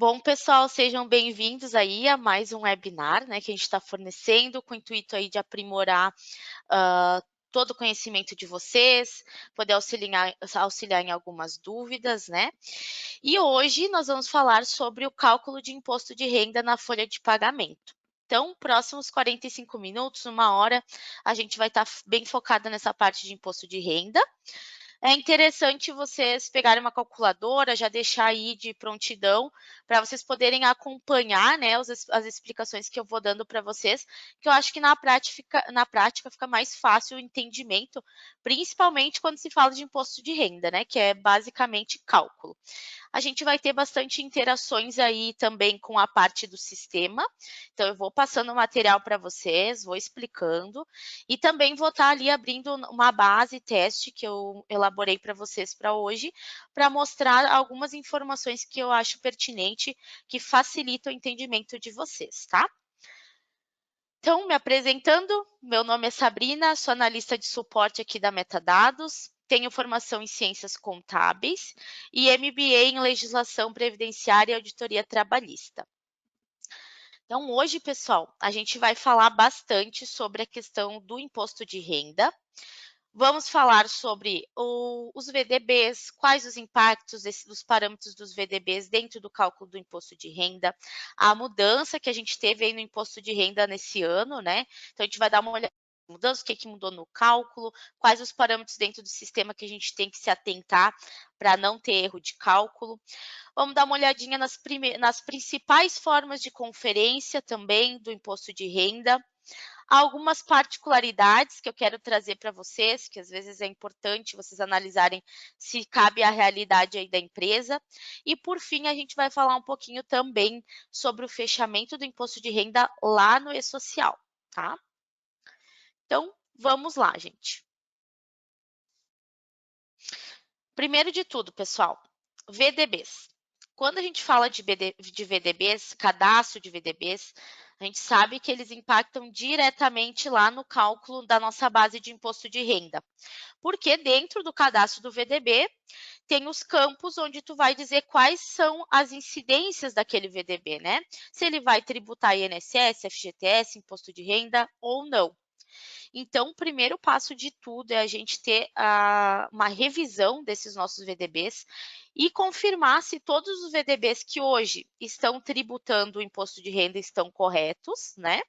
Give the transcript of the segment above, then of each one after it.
Bom, pessoal, sejam bem-vindos aí a mais um webinar, né, que a gente está fornecendo com o intuito aí de aprimorar todo o conhecimento de vocês, poder auxiliar em algumas dúvidas, né? E hoje nós vamos falar sobre o cálculo de imposto de renda na folha de pagamento. Então, próximos 45 minutos, uma hora, a gente vai estar bem focada nessa parte de imposto de renda. É interessante vocês pegarem uma calculadora, já deixar aí de prontidão, para vocês poderem acompanhar, né, as explicações que eu vou dando para vocês, que eu acho que na prática fica mais fácil o entendimento, principalmente quando se fala de imposto de renda, né, que é basicamente cálculo. A gente vai ter bastante interações aí também com a parte do sistema. Então, eu vou passando o material para vocês, vou explicando, e também vou estar ali abrindo uma base teste que eu elaborei para vocês para hoje, para mostrar algumas informações que eu acho pertinente, que facilitam o entendimento de vocês, tá? Então, me apresentando, meu nome é Sabrina, sou analista de suporte aqui da Metadados, tenho formação em ciências contábeis e MBA em legislação previdenciária e auditoria trabalhista. Então, hoje, pessoal, a gente vai falar bastante sobre a questão do imposto de renda. Vamos falar sobre os VDBs, quais os impactos dos parâmetros dos VDBs dentro do cálculo do imposto de renda, a mudança que a gente teve aí no imposto de renda nesse ano, né? Então, a gente vai dar uma olhada nas mudanças, o que mudou no cálculo, quais os parâmetros dentro do sistema que a gente tem que se atentar para não ter erro de cálculo. Vamos dar uma olhadinha nas principais formas de conferência também do imposto de renda, algumas particularidades que eu quero trazer para vocês, que às vezes é importante vocês analisarem se cabe à realidade aí da empresa. E, por fim, a gente vai falar um pouquinho também sobre o fechamento do imposto de renda lá no e-social, tá? Então, vamos lá, gente. Primeiro de tudo, pessoal, VDBs. Quando a gente fala de VDBs, cadastro de VDBs, a gente sabe que eles impactam diretamente lá no cálculo da nossa base de imposto de renda. Porque dentro do cadastro do VDB, tem os campos onde tu vai dizer quais são as incidências daquele VDB, né? Se ele vai tributar INSS, FGTS, imposto de renda ou não. Então, o primeiro passo de tudo é a gente ter uma revisão desses nossos VDBs e confirmar se todos os VDBs que hoje estão tributando o imposto de renda estão corretos, né?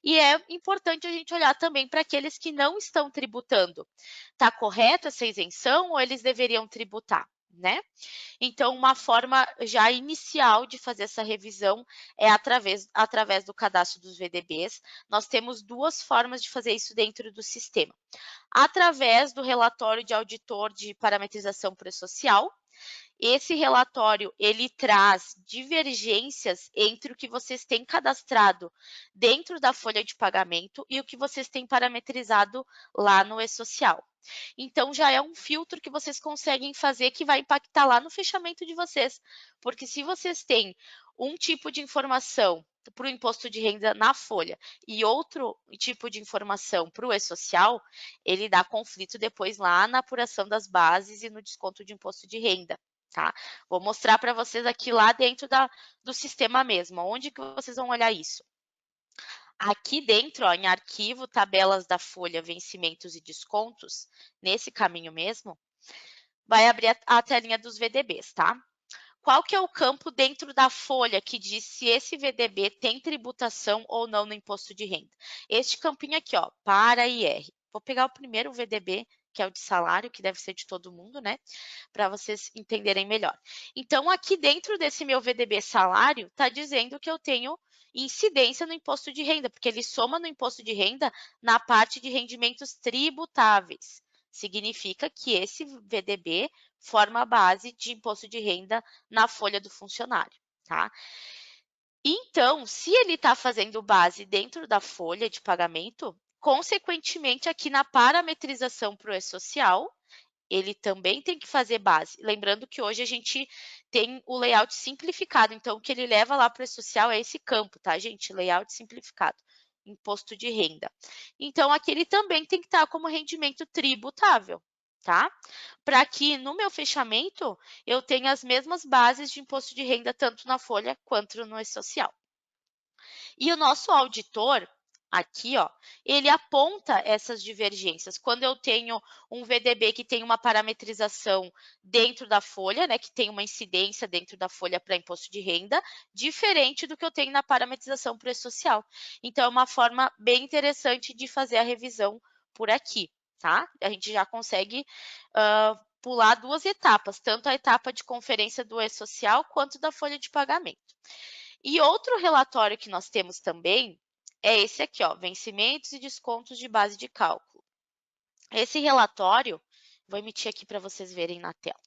E é importante a gente olhar também para aqueles que não estão tributando. Está correta essa isenção ou eles deveriam tributar, né? Então, uma forma já inicial de fazer essa revisão é através do cadastro dos VDBs. Nós temos duas formas de fazer isso dentro do sistema. Através do relatório de auditor de parametrização pré-social. Esse relatório, ele traz divergências entre o que vocês têm cadastrado dentro da folha de pagamento e o que vocês têm parametrizado lá no e-social. Então, já é um filtro que vocês conseguem fazer que vai impactar lá no fechamento de vocês. Porque se vocês têm um tipo de informação para o imposto de renda na folha e outro tipo de informação para o e-social, ele dá conflito depois lá na apuração das bases e no desconto de imposto de renda. Tá? Vou mostrar para vocês aqui lá dentro do sistema mesmo. Onde que vocês vão olhar isso? Aqui dentro, ó, em arquivo, tabelas da folha, vencimentos e descontos, nesse caminho mesmo, vai abrir a telinha dos VDBs, tá? Qual que é o campo dentro da folha que diz se esse VDB tem tributação ou não no imposto de renda? Este campinho aqui, ó, para IR. Vou pegar o primeiro VDB, que é o de salário, que deve ser de todo mundo, né? Para vocês entenderem melhor. Então, aqui dentro desse meu VDB salário, está dizendo que eu tenho incidência no imposto de renda, porque ele soma no imposto de renda na parte de rendimentos tributáveis. Significa que esse VDB forma a base de imposto de renda na folha do funcionário, tá? Então, se ele está fazendo base dentro da folha de pagamento, consequentemente, aqui na parametrização para o e-social, ele também tem que fazer base. Lembrando que hoje a gente tem o layout simplificado, então o que ele leva lá para o e-social é esse campo, tá, gente? Layout simplificado, imposto de renda. Então, aqui ele também tem que estar como rendimento tributável, tá? Para que no meu fechamento eu tenha as mesmas bases de imposto de renda tanto na folha quanto no E-Social. E o nosso auditor, aqui, ó, ele aponta essas divergências. Quando eu tenho um VDB que tem uma parametrização dentro da folha, né, que tem uma incidência dentro da folha para imposto de renda, diferente do que eu tenho na parametrização para o E-Social. Então, é uma forma bem interessante de fazer a revisão por aqui, tá? A gente já consegue pular duas etapas, tanto a etapa de conferência do E-Social quanto da folha de pagamento. E outro relatório que nós temos também é esse aqui, ó, vencimentos e descontos de base de cálculo. Esse relatório, vou emitir aqui para vocês verem na tela.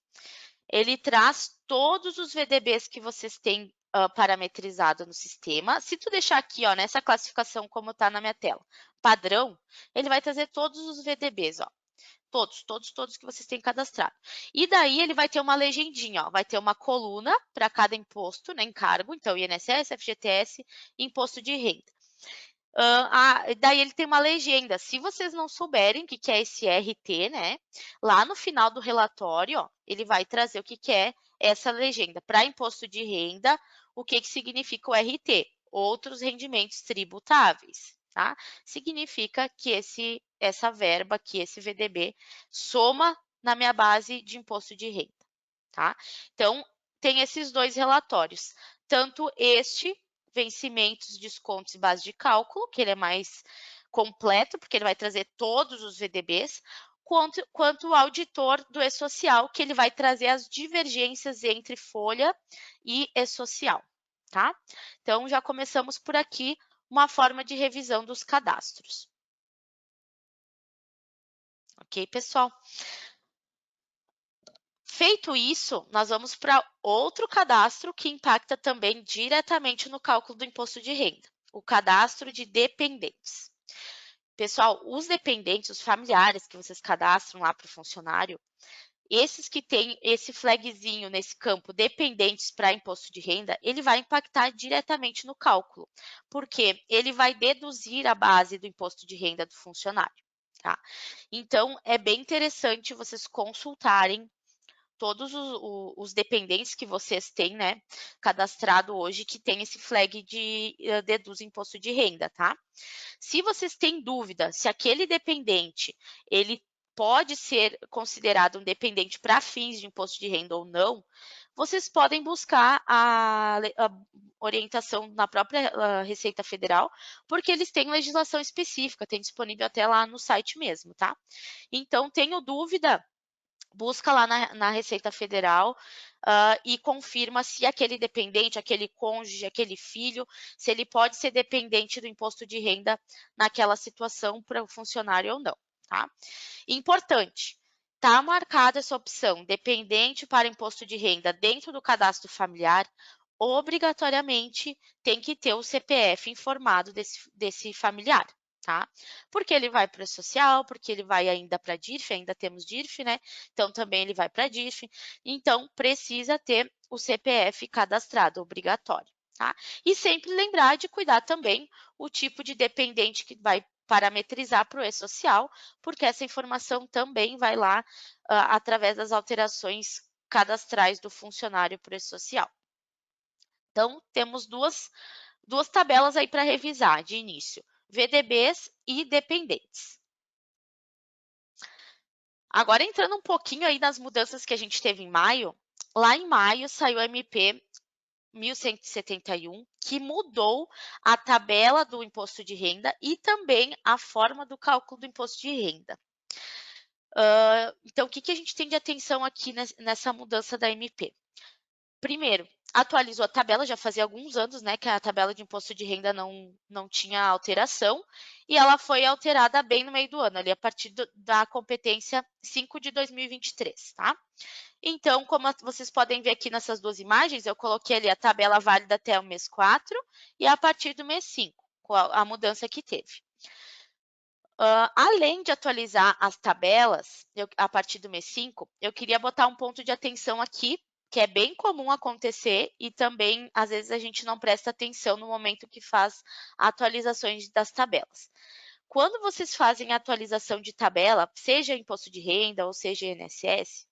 Ele traz todos os VDBs que vocês têm parametrizado no sistema. Se tu deixar aqui, ó, nessa classificação como está na minha tela, padrão, ele vai trazer todos os VDBs, ó. Todos que vocês têm cadastrado. E daí ele vai ter uma legendinha, ó, vai ter uma coluna para cada imposto, né, encargo, então INSS, FGTS, imposto de renda. Daí ele tem uma legenda. Se vocês não souberem o que é esse RT, né, lá no final do relatório, ó, ele vai trazer o que é essa legenda. Para imposto de renda, o que significa o RT? Outros rendimentos tributáveis, tá? Significa que essa verba aqui, esse VDB, soma na minha base de imposto de renda, tá? Então, tem esses dois relatórios, tanto este vencimentos, descontos e base de cálculo, que ele é mais completo, porque ele vai trazer todos os VDBs, quanto o auditor do E-Social, que ele vai trazer as divergências entre folha e E-Social, tá? Então, já começamos por aqui uma forma de revisão dos cadastros. Ok, pessoal? Feito isso, nós vamos para outro cadastro que impacta também diretamente no cálculo do imposto de renda, o cadastro de dependentes. Pessoal, os dependentes, os familiares que vocês cadastram lá para o funcionário, esses que têm esse flagzinho nesse campo, dependentes para imposto de renda, ele vai impactar diretamente no cálculo, porque ele vai deduzir a base do imposto de renda do funcionário, tá? Então, é bem interessante vocês consultarem todos os dependentes que vocês têm, né, cadastrado hoje, que tem esse flag de deduz imposto de renda, tá? Se vocês têm dúvida se aquele dependente, ele pode ser considerado um dependente para fins de imposto de renda ou não, vocês podem buscar a orientação na própria Receita Federal, porque eles têm legislação específica, tem disponível até lá no site mesmo, tá? Então, tenho dúvida, busca lá na Receita Federal e confirma se aquele dependente, aquele cônjuge, aquele filho, se ele pode ser dependente do imposto de renda naquela situação para o funcionário ou não, tá? Importante, tá marcada essa opção, dependente para imposto de renda dentro do cadastro familiar, obrigatoriamente tem que ter o CPF informado desse familiar, tá? Porque ele vai para o social, porque ele vai ainda para a DIRF, ainda temos DIRF, né? Então, também ele vai para a DIRF. Então, precisa ter o CPF cadastrado, obrigatório, tá? E sempre lembrar de cuidar também o tipo de dependente que vai parametrizar para o E-Social, porque essa informação também vai lá através das alterações cadastrais do funcionário para o E-Social. Então, temos duas tabelas aí para revisar de início, VDBs e dependentes. Agora, entrando um pouquinho aí nas mudanças que a gente teve em maio, lá em maio saiu o MP 1171, que mudou a tabela do imposto de renda e também a forma do cálculo do imposto de renda. Então, o que a gente tem de atenção aqui nessa mudança da MP? Primeiro, atualizou a tabela, já fazia alguns anos, né, que a tabela de imposto de renda não tinha alteração, e ela foi alterada bem no meio do ano, ali a partir da competência 5 de 2023, tá? Então, como vocês podem ver aqui nessas duas imagens, eu coloquei ali a tabela válida até o mês 4 e a partir do mês 5, com a mudança que teve. Além de atualizar as tabelas, a partir do mês 5, eu queria botar um ponto de atenção aqui, que é bem comum acontecer e também, às vezes, a gente não presta atenção no momento que faz atualizações das tabelas. quando vocês fazem a atualização de tabela, seja imposto de renda ou seja INSS,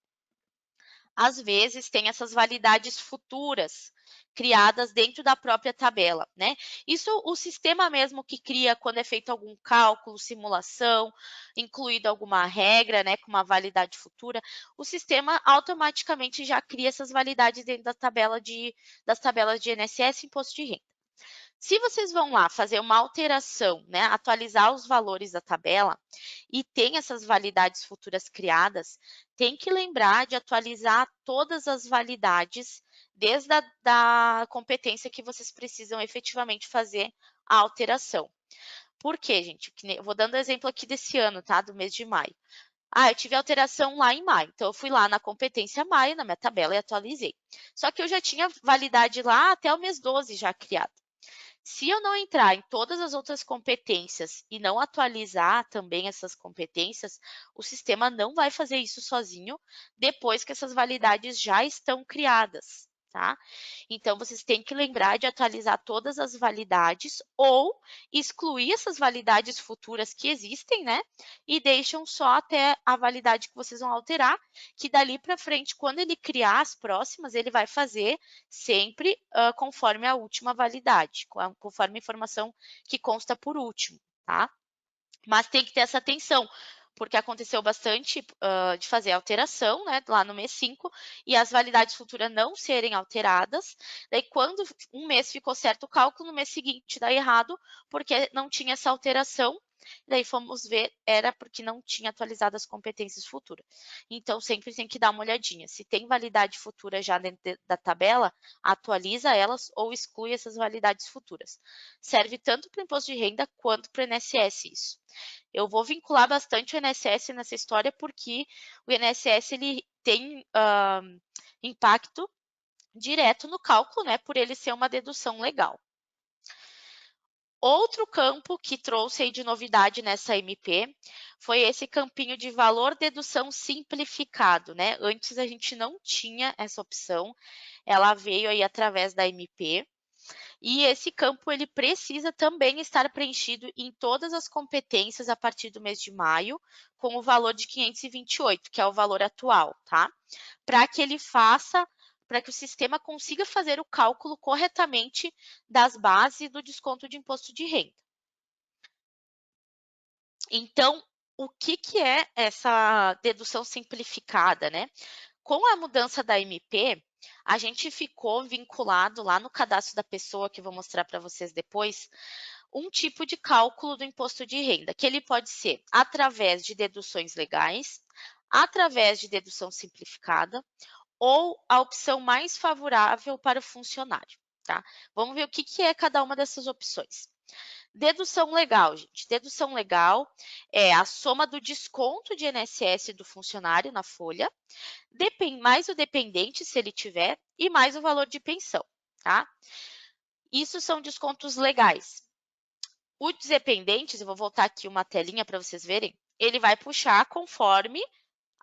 às vezes tem essas validades futuras criadas dentro da própria tabela, né? Isso o sistema mesmo que cria quando é feito algum cálculo, simulação, incluído alguma regra, né, com uma validade futura, o sistema automaticamente já cria essas validades dentro das tabelas de INSS e imposto de renda. Se vocês vão lá fazer uma alteração, né, atualizar os valores da tabela e tem essas validades futuras criadas, tem que lembrar de atualizar todas as validades desde a da competência que vocês precisam efetivamente fazer a alteração. Por quê, gente? Eu vou dando exemplo aqui desse ano, tá? Do mês de maio. Eu tive alteração lá em maio, então eu fui lá na competência maio, na minha tabela, e atualizei. Só que eu já tinha validade lá até o mês 12 já criada. Se eu não entrar em todas as outras competências e não atualizar também essas competências, o sistema não vai fazer isso sozinho depois que essas validades já estão criadas, tá? Então, vocês têm que lembrar de atualizar todas as validades ou excluir essas validades futuras que existem, né? E deixam só até a validade que vocês vão alterar, que dali para frente, quando ele criar as próximas, ele vai fazer sempre conforme a última validade, conforme a informação que consta por último, tá? Mas tem que ter essa atenção, porque aconteceu bastante de fazer alteração, né, lá no mês 5, e as validades futuras não serem alteradas. Daí, quando um mês ficou certo o cálculo, no mês seguinte dá errado, porque não tinha essa alteração. Daí fomos ver, era porque não tinha atualizado as competências futuras. Então, sempre tem que dar uma olhadinha. Se tem validade futura já dentro da tabela, atualiza elas ou exclui essas validades futuras. Serve tanto para o imposto de renda quanto para o INSS isso. Eu vou vincular bastante o INSS nessa história porque o INSS ele tem impacto direto no cálculo, né, por ele ser uma dedução legal. Outro campo que trouxe aí de novidade nessa MP foi esse campinho de valor dedução simplificado, né? Antes a gente não tinha essa opção, ela veio aí através da MP. E esse campo ele precisa também estar preenchido em todas as competências a partir do mês de maio, com o valor de 528, que é o valor atual, tá? Para que ele faça, para que o sistema consiga fazer o cálculo corretamente das bases do desconto de imposto de renda. Então, o que é essa dedução simplificada, né? Com a mudança da MP, a gente ficou vinculado lá no cadastro da pessoa, que vou mostrar para vocês depois, um tipo de cálculo do imposto de renda, que ele pode ser através de deduções legais, através de dedução simplificada ou a opção mais favorável para o funcionário, tá? Vamos ver o que é cada uma dessas opções. Dedução legal, gente. Dedução legal é a soma do desconto de INSS do funcionário na folha, mais o dependente, se ele tiver, e mais o valor de pensão, tá? Isso são descontos legais. Os dependentes, eu vou voltar aqui uma telinha para vocês verem, ele vai puxar conforme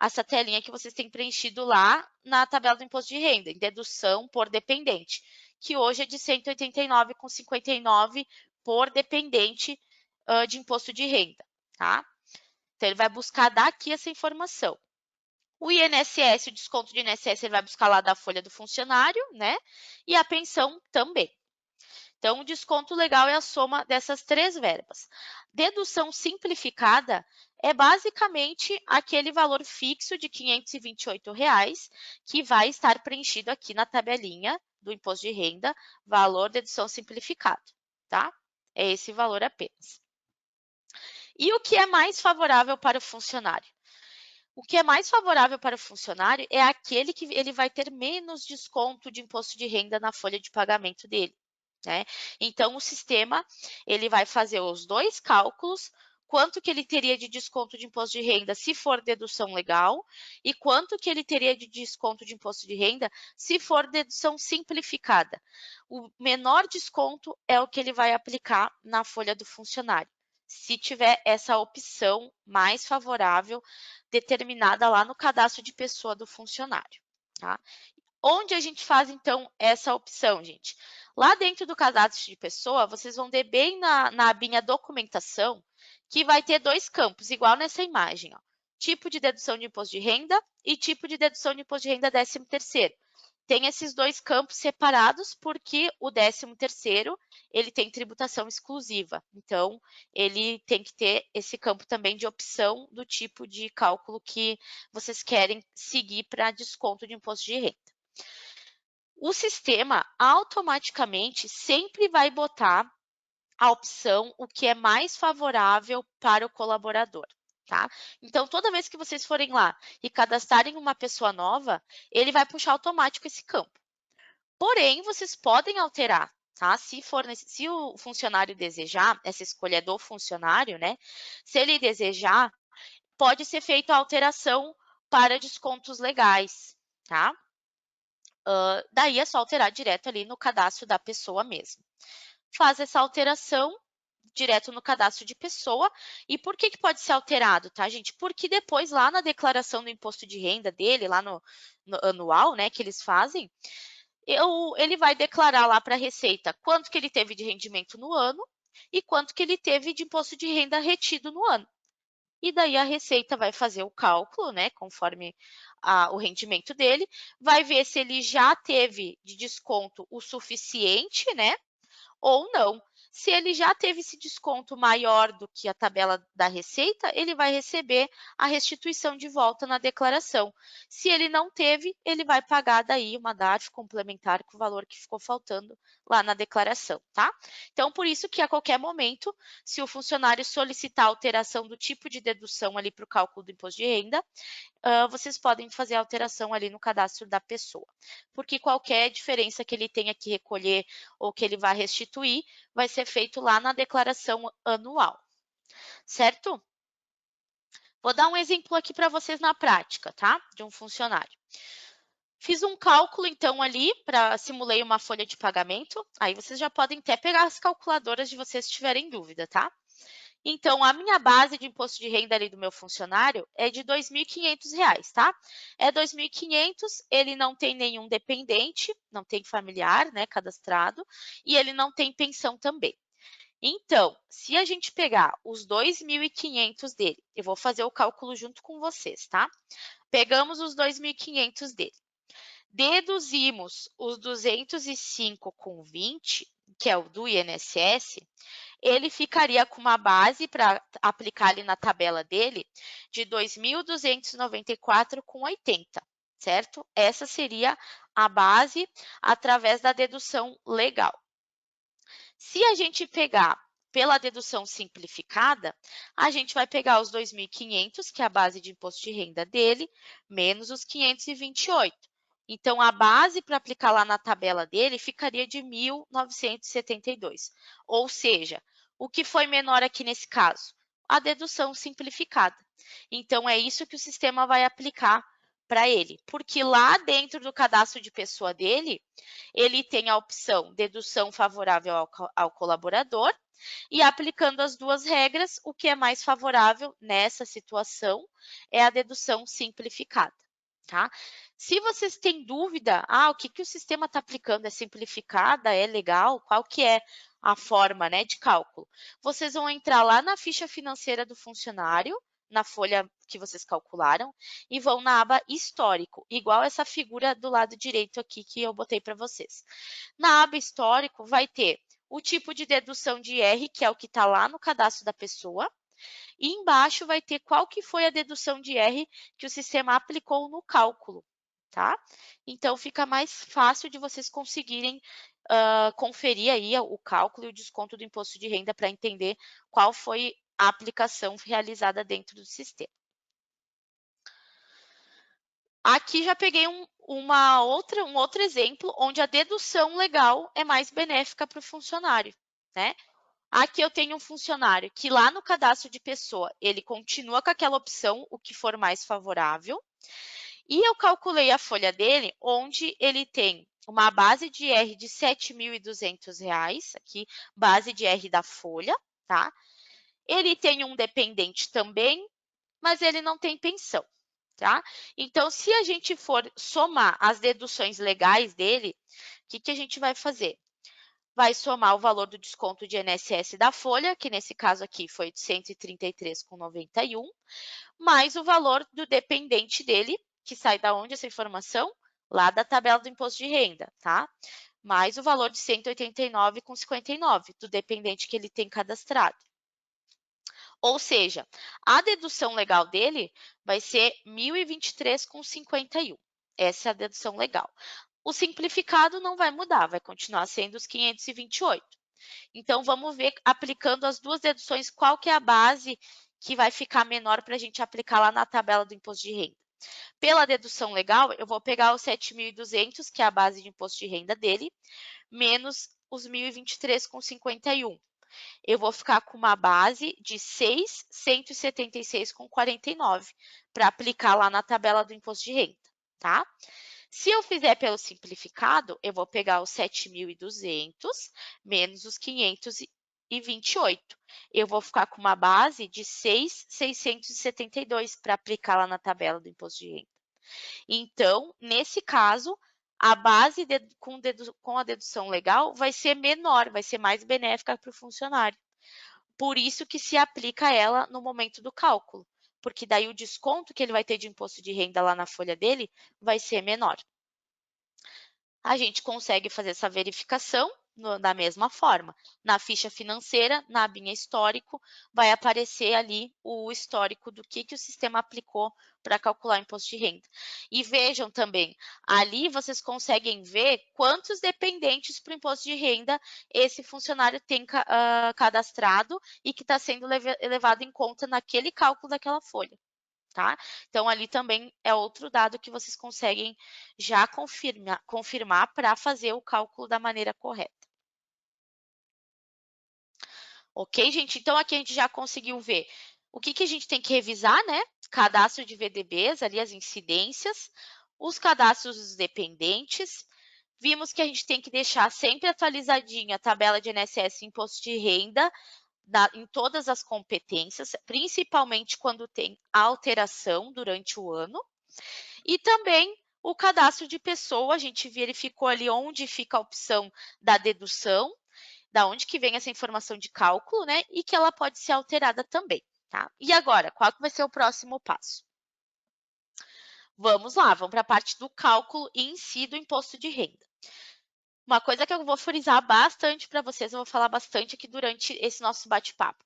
essa telinha que vocês têm preenchido lá na tabela do imposto de renda, em dedução por dependente, que hoje é de R$ 189,59 por dependente de imposto de renda, tá? Então, ele vai buscar daqui essa informação. O INSS, o desconto de INSS, ele vai buscar lá da folha do funcionário, né? E a pensão também. Então, o desconto legal é a soma dessas três verbas. Dedução simplificada é basicamente aquele valor fixo de R$ 528 que vai estar preenchido aqui na tabelinha do imposto de renda, valor dedução simplificado, tá? É esse valor apenas. E o que é mais favorável para o funcionário? O que é mais favorável para o funcionário é aquele que ele vai ter menos desconto de imposto de renda na folha de pagamento dele, né? Então, o sistema ele vai fazer os dois cálculos, quanto que ele teria de desconto de imposto de renda se for dedução legal e quanto que ele teria de desconto de imposto de renda se for dedução simplificada. O menor desconto é o que ele vai aplicar na folha do funcionário, se tiver essa opção mais favorável determinada lá no cadastro de pessoa do funcionário, tá? Onde a gente faz, então, essa opção, gente? Lá dentro do cadastro de pessoa, vocês vão ver bem na abinha documentação que vai ter dois campos, igual nessa imagem, ó. Tipo de dedução de imposto de renda e tipo de dedução de imposto de renda 13º. Tem esses dois campos separados porque o 13º, ele tem tributação exclusiva. Então, ele tem que ter esse campo também de opção do tipo de cálculo que vocês querem seguir para desconto de imposto de renda. O sistema automaticamente sempre vai botar a opção o que é mais favorável para o colaborador. Tá? Então, toda vez que vocês forem lá e cadastrarem uma pessoa nova, ele vai puxar automático esse campo. Porém, vocês podem alterar, tá? Se o funcionário desejar, essa escolha é do funcionário, né? Se ele desejar, pode ser feita a alteração para descontos legais, tá? Daí é só alterar direto ali no cadastro da pessoa mesmo. Faz essa alteração direto no cadastro de pessoa. E por que pode ser alterado, tá, gente? Porque depois, lá na declaração do imposto de renda dele, lá no anual, né, que eles fazem, ele vai declarar lá para a Receita quanto que ele teve de rendimento no ano e quanto que ele teve de imposto de renda retido no ano. E daí a Receita vai fazer o cálculo, né, conforme o rendimento dele, vai ver se ele já teve de desconto o suficiente, né, ou não. Se ele já teve esse desconto maior do que a tabela da Receita, ele vai receber a restituição de volta na declaração. Se ele não teve, ele vai pagar daí uma DARF complementar com o valor que ficou faltando lá na declaração, tá? Então, por isso que a qualquer momento, se o funcionário solicitar alteração do tipo de dedução ali para o cálculo do imposto de renda, vocês podem fazer alteração ali no cadastro da pessoa, porque qualquer diferença que ele tenha que recolher ou que ele vá restituir, vai ser feito lá na declaração anual, certo? Vou dar um exemplo aqui para vocês na prática, tá? De um funcionário. Fiz um cálculo, então, ali, simulei uma folha de pagamento. Aí vocês já podem até pegar as calculadoras de vocês se tiverem dúvida, tá? Então, a minha base de imposto de renda ali do meu funcionário é de R$ 2.500, tá? É R$ 2.500, ele não tem nenhum dependente, não tem familiar, né, cadastrado, e ele não tem pensão também. Então, se a gente pegar os 2.500 dele, eu vou fazer o cálculo junto com vocês, tá? Pegamos os 2.500 dele. Deduzimos os 205,20, que é o do INSS, ele ficaria com uma base para aplicar ali na tabela dele de 2.294,80, certo? Essa seria a base através da dedução legal. Se a gente pegar pela dedução simplificada, a gente vai pegar os 2.500, que é a base de imposto de renda dele, menos os 528. Então, a base para aplicar lá na tabela dele ficaria de 1.972. Ou seja, o que foi menor aqui nesse caso? A dedução simplificada. Então, é isso que o sistema vai aplicar para ele, porque lá dentro do cadastro de pessoa dele, ele tem a opção dedução favorável ao colaborador e aplicando as duas regras, o que é mais favorável nessa situação é a dedução simplificada, tá? Se vocês têm dúvida, o que o sistema está aplicando é simplificada, é legal, qual que é a forma, né, de cálculo? Vocês vão entrar lá na ficha financeira do funcionário, na folha que vocês calcularam, e vão na aba histórico, igual essa figura do lado direito aqui que eu botei para vocês. Na aba histórico vai ter o tipo de dedução de IR, que é o que está lá no cadastro da pessoa, e embaixo vai ter qual que foi a dedução de IR que o sistema aplicou no cálculo, tá? Então, fica mais fácil de vocês conseguirem conferir aí o cálculo e o desconto do imposto de renda para entender qual foi a aplicação realizada dentro do sistema. Aqui já peguei um outro exemplo onde a dedução legal é mais benéfica para o funcionário, né? Aqui eu tenho um funcionário que lá no cadastro de pessoa, ele continua com aquela opção, o que for mais favorável, e eu calculei a folha dele, onde ele tem uma base de R de R$ 7.200, aqui, base de R da folha, tá? Ele tem um dependente também, mas ele não tem pensão, tá? Então, se a gente for somar as deduções legais dele, o que a gente vai fazer? vai somar o valor do desconto de INSS da folha, que nesse caso aqui foi de 133,91, mais o valor do dependente dele, que sai da onde essa informação? Lá da tabela do imposto de renda, tá? Mais o valor de 189,59 do dependente que ele tem cadastrado. Ou seja, a dedução legal dele vai ser 1.023,51. Essa é a dedução legal. O simplificado não vai mudar, vai continuar sendo os 528. Então, vamos ver, aplicando as duas deduções, qual que é a base que vai ficar menor para a gente aplicar lá na tabela do imposto de renda. Pela dedução legal, eu vou pegar os 7.200, que é a base de imposto de renda dele, menos os 1.023,51. Eu vou ficar com uma base de 6.176,49 para aplicar lá na tabela do imposto de renda, tá? Se eu fizer pelo simplificado, eu vou pegar os 7.200 menos os 528. Eu vou ficar com uma base de 6.672 para aplicar lá na tabela do imposto de renda. Então, nesse caso, a base com a dedução legal vai ser menor, vai ser mais benéfica para o funcionário. Por isso que se aplica ela no momento do cálculo, porque daí o desconto que ele vai ter de imposto de renda lá na folha dele vai ser menor. A gente consegue fazer essa verificação da mesma forma. Na ficha financeira, na abinha histórico, vai aparecer ali o histórico do que o sistema aplicou para calcular o imposto de renda. E vejam também, ali vocês conseguem ver quantos dependentes para o imposto de renda esse funcionário tem cadastrado e que está sendo levado em conta naquele cálculo daquela folha. Tá? Então, ali também é outro dado que vocês conseguem já confirmar para fazer o cálculo da maneira correta. Ok, gente? Então, aqui a gente já conseguiu ver o que a gente tem que revisar, né? Cadastro de VDBs, ali as incidências, os cadastros dos dependentes. Vimos que a gente tem que deixar sempre atualizadinha a tabela de INSS e imposto de renda em todas as competências, principalmente quando tem alteração durante o ano. E também o cadastro de pessoa, a gente verificou ali onde fica a opção da dedução, da onde que vem essa informação de cálculo, né? E que ela pode ser alterada também, tá? E agora, qual que vai ser o próximo passo? Vamos lá, vamos para a parte do cálculo em si do imposto de renda. Uma coisa que eu vou frisar bastante para vocês, eu vou falar bastante aqui durante esse nosso bate-papo.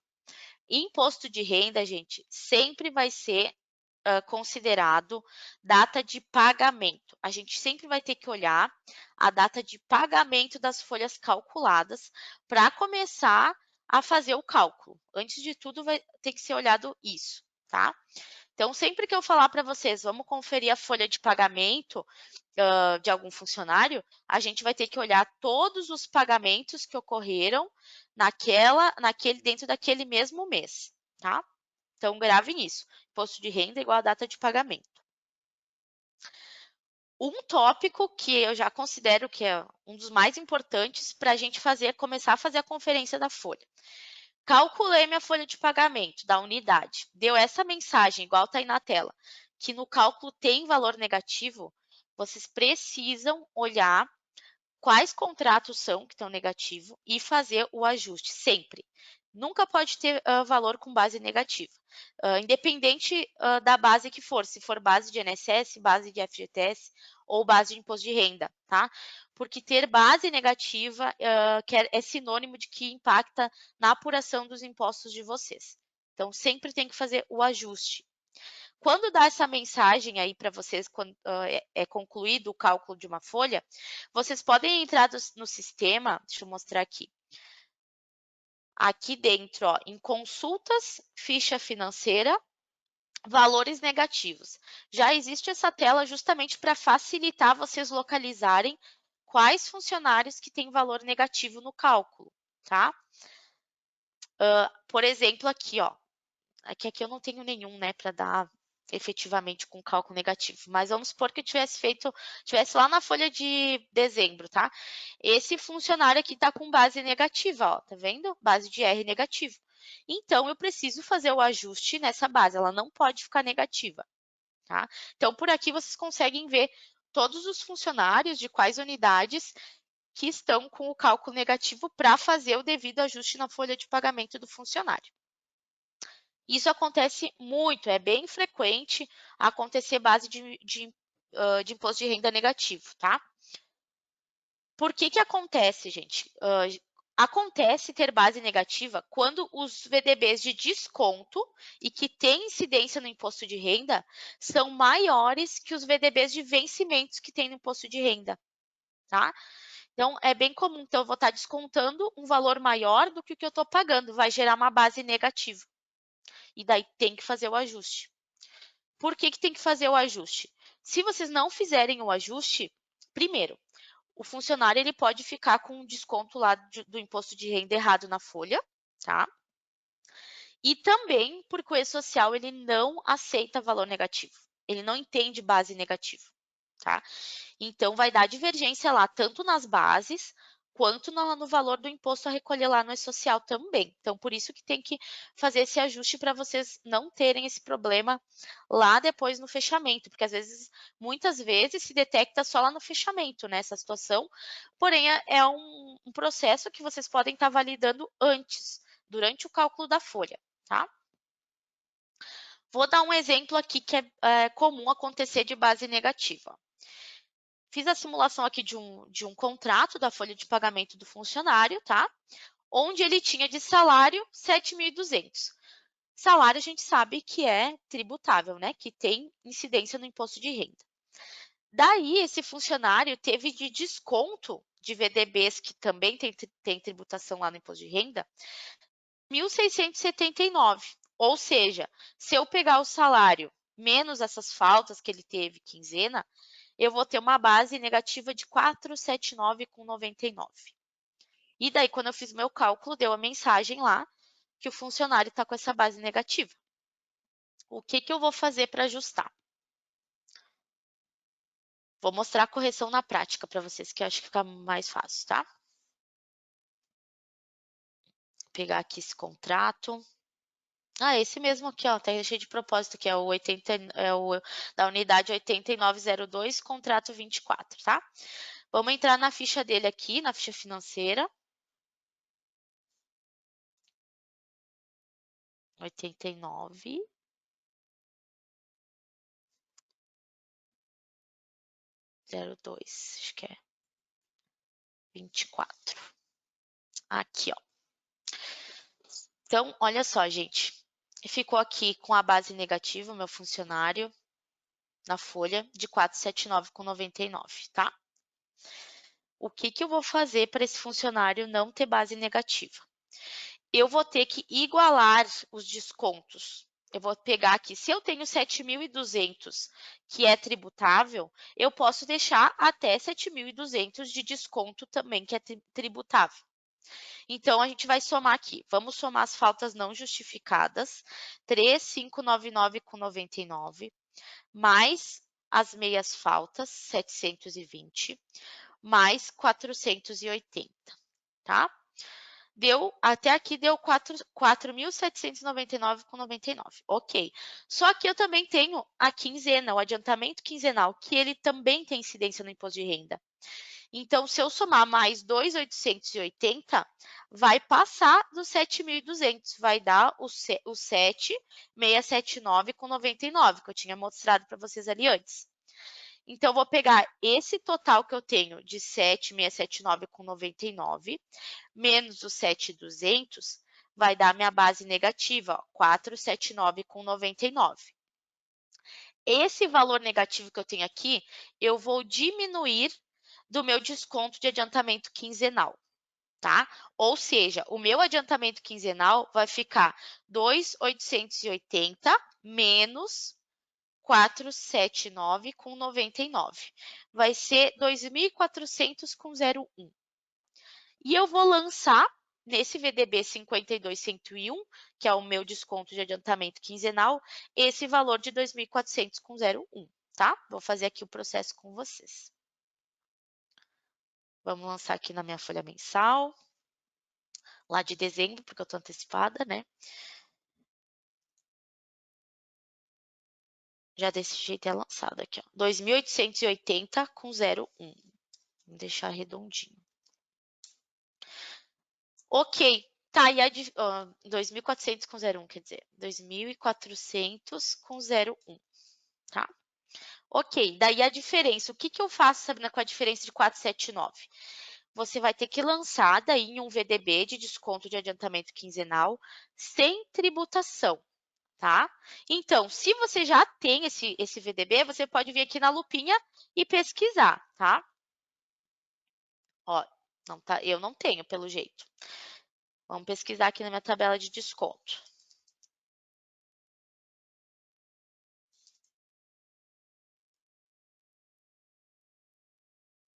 Imposto de renda, gente, sempre vai ser considerado data de pagamento. A gente sempre vai ter que olhar a data de pagamento das folhas calculadas para começar a fazer o cálculo. Antes de tudo, vai ter que ser olhado isso, tá? Então, sempre que eu falar para vocês, vamos conferir a folha de pagamento de algum funcionário, a gente vai ter que olhar todos os pagamentos que ocorreram dentro daquele mesmo mês, tá? Então, gravem isso. Imposto de renda igual a data de pagamento. Um tópico que eu já considero que é um dos mais importantes para a gente começar a fazer a conferência da folha. Calculei minha folha de pagamento da unidade. Deu essa mensagem, igual está aí na tela, que no cálculo tem valor negativo, vocês precisam olhar quais contratos são que estão negativo e fazer o ajuste, sempre. Nunca pode ter valor com base negativa. Independente da base que for, se for base de INSS, base de FGTS ou base de imposto de renda, tá? Porque ter base negativa é sinônimo de que impacta na apuração dos impostos de vocês. Então, sempre tem que fazer o ajuste. Quando dá essa mensagem aí para vocês, quando é concluído o cálculo de uma folha, vocês podem entrar no sistema, deixa eu mostrar aqui. Aqui dentro, ó, em consultas, ficha financeira, valores negativos. Já existe essa tela justamente para facilitar vocês localizarem quais funcionários que têm valor negativo no cálculo, tá? Por exemplo, aqui, ó. Aqui eu não tenho nenhum, né, para dar efetivamente com cálculo negativo, mas vamos supor que eu tivesse lá na folha de dezembro, tá? Esse funcionário aqui está com base negativa, ó, tá vendo? Base de R negativo. Então, eu preciso fazer o ajuste nessa base, ela não pode ficar negativa, tá? Então, por aqui vocês conseguem ver todos os funcionários de quais unidades que estão com o cálculo negativo para fazer o devido ajuste na folha de pagamento do funcionário. Isso acontece muito, é bem frequente acontecer base de imposto de renda negativo, tá? Por que acontece, gente? Acontece ter base negativa quando os VDBs de desconto e que têm incidência no imposto de renda são maiores que os VDBs de vencimentos que têm no imposto de renda, tá? Então, é bem comum. Então, eu vou estar descontando um valor maior do que o que eu estou pagando, vai gerar uma base negativa. E daí tem que fazer o ajuste. Por que tem que fazer o ajuste? Se vocês não fizerem o ajuste, primeiro, o funcionário ele pode ficar com um desconto lá do imposto de renda errado na folha, tá? E também porque o E-Social ele não aceita valor negativo. Ele não entende base negativa, tá? Então vai dar divergência lá tanto nas bases quanto no valor do imposto a recolher lá no E-Social também. Então, por isso que tem que fazer esse ajuste para vocês não terem esse problema lá depois no fechamento, porque às vezes, muitas vezes, se detecta só lá no fechamento, né, essa situação, porém é um processo que vocês podem estar validando antes, durante o cálculo da folha, tá? Vou dar um exemplo aqui que é comum acontecer de base negativa. Fiz a simulação aqui de um contrato da folha de pagamento do funcionário, tá? Onde ele tinha de salário 7.200. Salário a gente sabe que é tributável, né? Que tem incidência no imposto de renda. Daí, esse funcionário teve de desconto de VDBs, que também tem tributação lá no imposto de renda, 1.679. Ou seja, se eu pegar o salário menos essas faltas que ele teve quinzena, eu vou ter uma base negativa de 479,99. E daí, quando eu fiz meu cálculo, deu a mensagem lá que o funcionário está com essa base negativa. O que eu vou fazer para ajustar? Vou mostrar a correção na prática para vocês, que eu acho que fica mais fácil, tá? Vou pegar aqui esse contrato. Ah, esse mesmo aqui, ó, até deixei de propósito, que é o da unidade 8902, contrato 24, tá? Vamos entrar na ficha dele aqui, na ficha financeira. 89. 02, acho que é 24. Aqui, ó. Então, olha só, gente. Ficou aqui com a base negativa, o meu funcionário, na folha, de 479,99, tá? O que eu vou fazer para esse funcionário não ter base negativa? Eu vou ter que igualar os descontos. Eu vou pegar aqui, se eu tenho 7.200 que é tributável, eu posso deixar até 7.200 de desconto também que é tributável. Então, a gente vai somar aqui. Vamos somar as faltas não justificadas, 3.599,99, mais as meias faltas, 720, mais 480, tá? Até aqui deu 4.799,99. Ok. Só que eu também tenho a quinzena, o adiantamento quinzenal, que ele também tem incidência no imposto de renda. Então, se eu somar mais 2.880, vai passar dos 7.200, vai dar o 7.679,99, que eu tinha mostrado para vocês ali antes. Então, eu vou pegar esse total que eu tenho de 7.679,99, menos o 7.200, vai dar minha base negativa, 479,99. Esse valor negativo que eu tenho aqui, eu vou diminuir do meu desconto de adiantamento quinzenal, tá? Ou seja, o meu adiantamento quinzenal vai ficar 2.880 menos 479,99. Vai ser 2.400,01. E eu vou lançar nesse VDB 52.101, que é o meu desconto de adiantamento quinzenal, esse valor de 2.400,01, tá? Vou fazer aqui o processo com vocês. Vamos lançar aqui na minha folha mensal, lá de dezembro, porque eu estou antecipada, né? Já desse jeito é lançado aqui, ó. 2.880,01. Vou deixar redondinho. Ok, tá, e 2.400 com 0,1, quer dizer, 2.400 com 0,1, tá? Ok, daí a diferença, o que que eu faço, Sabrina, com a diferença de 479? Você vai ter que lançar daí um VDB de desconto de adiantamento quinzenal sem tributação, tá? Então, se você já tem esse VDB, você pode vir aqui na lupinha e pesquisar, tá? Ó, não tá, eu não tenho, pelo jeito. Vamos pesquisar aqui na minha tabela de desconto.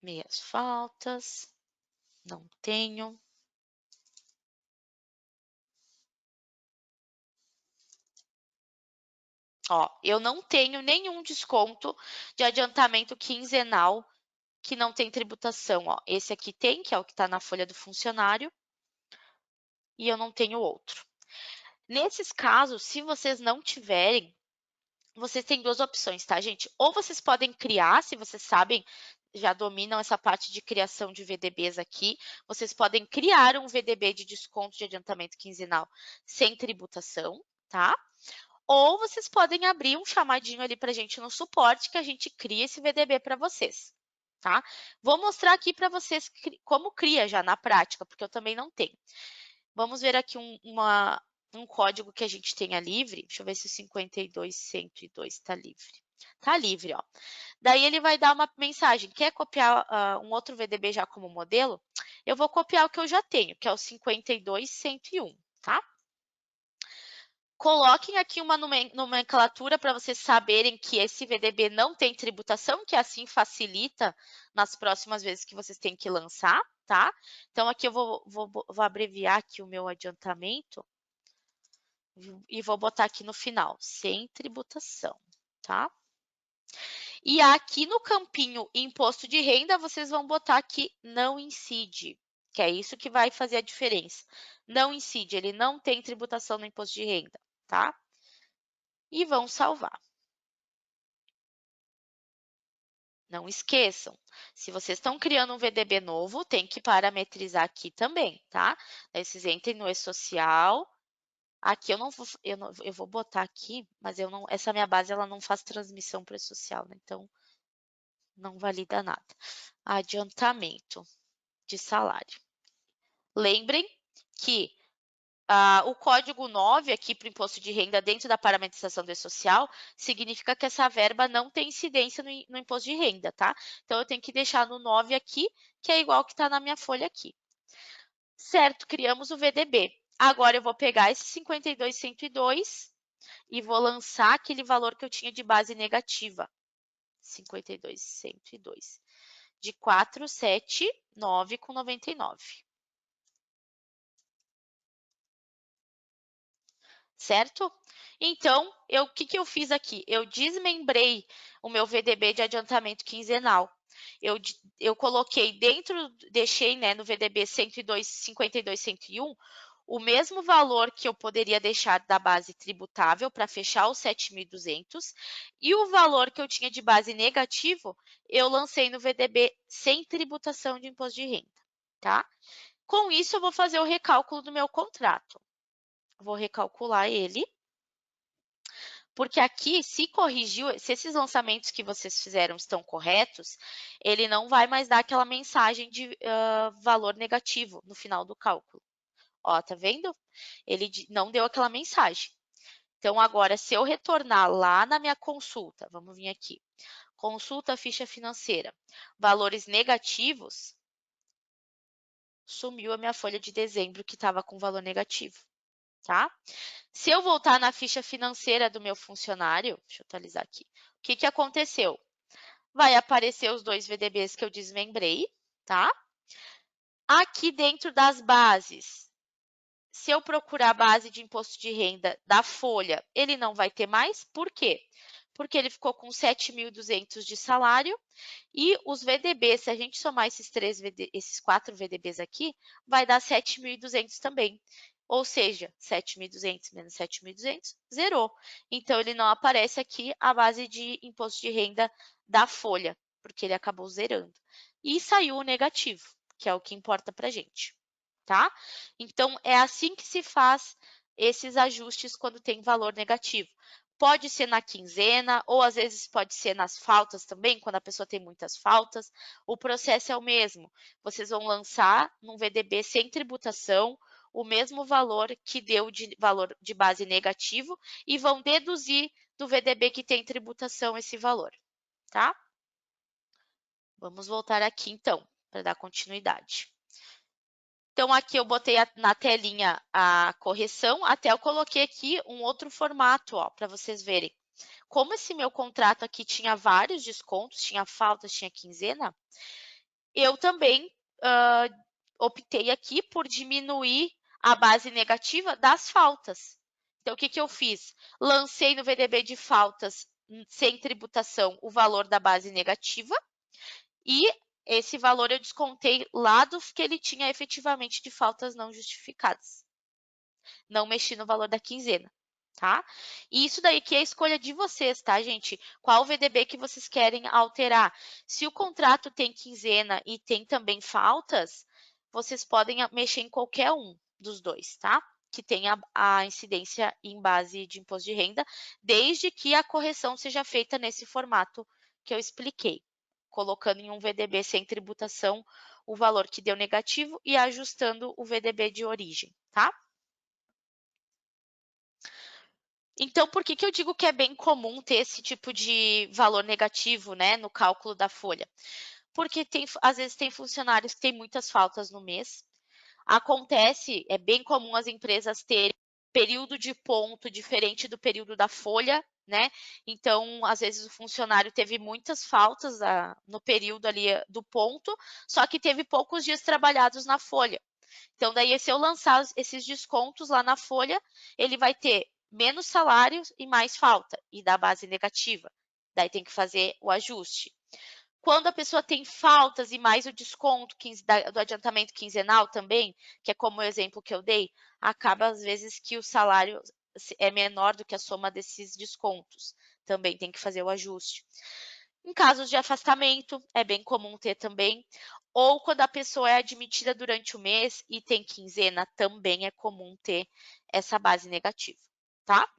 Meias faltas, não tenho. Ó, eu não tenho nenhum desconto de adiantamento quinzenal que não tem tributação, ó. Esse aqui tem, que é o que está na folha do funcionário, e eu não tenho outro. Nesses casos, se vocês não tiverem, vocês têm duas opções, tá, gente? Ou vocês podem criar, se vocês sabem, já dominam essa parte de criação de VDBs aqui, vocês podem criar um VDB de desconto de adiantamento quinzenal sem tributação, tá? Ou vocês podem abrir um chamadinho ali para a gente no suporte que a gente cria esse VDB para vocês, tá? Vou mostrar aqui para vocês como cria já na prática, porque eu também não tenho. Vamos ver aqui um código que a gente tenha livre. Deixa eu ver se o 52102 está livre. Está livre, ó. Daí ele vai dar uma mensagem. Quer copiar um outro VDB já como modelo? Eu vou copiar o que eu já tenho, que é o 52101, tá? Coloquem aqui uma nomenclatura para vocês saberem que esse VDB não tem tributação, que assim facilita nas próximas vezes que vocês têm que lançar, tá? Então, aqui eu vou abreviar aqui o meu adiantamento e vou botar aqui no final, sem tributação, tá? E aqui no campinho imposto de renda, vocês vão botar aqui não incide, que é isso que vai fazer a diferença. Não incide, ele não tem tributação no imposto de renda, tá? E vão salvar. Não esqueçam, se vocês estão criando um VDB novo, tem que parametrizar aqui também, tá? Aí vocês entrem no e-social. Aqui eu vou botar aqui, mas eu não, essa minha base ela não faz transmissão para e-social, né? Então não valida nada. Adiantamento de salário. Lembrem que o código 9 aqui para o imposto de renda dentro da parametrização do e-social significa que essa verba não tem incidência no imposto de renda, tá? Então, eu tenho que deixar no 9 aqui, que é igual que está na minha folha aqui. Certo, criamos o VDB. Agora, eu vou pegar esse 52.102 e vou lançar aquele valor que eu tinha de base negativa. 52.102 de 479,99. Certo? Então, o que que eu fiz aqui? Eu desmembrei o meu VDB de adiantamento quinzenal. Eu coloquei dentro, deixei, né, no VDB 102, 52, 101, o mesmo valor que eu poderia deixar da base tributável para fechar os 7.200 e o valor que eu tinha de base negativo, eu lancei no VDB sem tributação de imposto de renda, tá? Com isso, eu vou fazer o recálculo do meu contrato. Vou recalcular ele, porque aqui, se corrigiu, se esses lançamentos que vocês fizeram estão corretos, ele não vai mais dar aquela mensagem de valor negativo no final do cálculo. Ó, tá vendo? Ele não deu aquela mensagem. Então, agora, se eu retornar lá na minha consulta, vamos vir aqui, consulta ficha financeira, valores negativos, sumiu a minha folha de dezembro que estava com valor negativo, tá? Se eu voltar na ficha financeira do meu funcionário, deixa eu atualizar aqui, o que que aconteceu? Vai aparecer os dois VDBs que eu desmembrei, tá? Aqui dentro das bases, se eu procurar a base de imposto de renda da folha, ele não vai ter mais. Por quê? Porque ele ficou com 7.200 de salário e os VDBs, se a gente somar esses 4 VDBs aqui, vai dar 7.200 também. Ou seja, 7.200 menos 7.200, zerou. Então, ele não aparece aqui a base de imposto de renda da folha, porque ele acabou zerando. E saiu o negativo, que é o que importa para a gente. tá? Então, é assim que se faz esses ajustes quando tem valor negativo. Pode ser na quinzena, ou às vezes pode ser nas faltas também, quando a pessoa tem muitas faltas. O processo é o mesmo. Vocês vão lançar num VDB sem tributação o mesmo valor que deu de valor de base negativo e vão deduzir do VDB que tem tributação esse valor, tá? Vamos voltar aqui então, para dar continuidade. Então, aqui eu botei na telinha a correção, até eu coloquei aqui um outro formato, ó, para vocês verem. Como esse meu contrato aqui tinha vários descontos, tinha faltas, tinha quinzena, eu também optei aqui por diminuir a base negativa das faltas. Então, o que, que eu fiz? Lancei no VDB de faltas sem tributação o valor da base negativa e esse valor eu descontei lá do que ele tinha efetivamente de faltas não justificadas. Não mexi no valor da quinzena, tá? E isso daí que é a escolha de vocês, tá, gente? Qual VDB que vocês querem alterar? Se o contrato tem quinzena e tem também faltas, vocês podem mexer em qualquer um dos dois, tá? Que tenha a incidência em base de imposto de renda, desde que a correção seja feita nesse formato que eu expliquei, colocando em um VDB sem tributação o valor que deu negativo e ajustando o VDB de origem, tá? Então, por que que eu digo que é bem comum ter esse tipo de valor negativo, né, no cálculo da folha? Porque às vezes tem funcionários que têm muitas faltas no mês. Acontece, é bem comum as empresas terem período de ponto diferente do período da folha, né? Então, às vezes o funcionário teve muitas faltas no período ali do ponto, só que teve poucos dias trabalhados na folha. Então, daí, se eu lançar esses descontos lá na folha, ele vai ter menos salários e mais falta, e da base negativa. Daí tem que fazer o ajuste. Quando a pessoa tem faltas e mais o desconto do adiantamento quinzenal também, que é como o exemplo que eu dei, acaba às vezes que o salário é menor do que a soma desses descontos. Também tem que fazer o ajuste. Em casos de afastamento, é bem comum ter também. Ou quando a pessoa é admitida durante o mês e tem quinzena, também é comum ter essa base negativa, tá?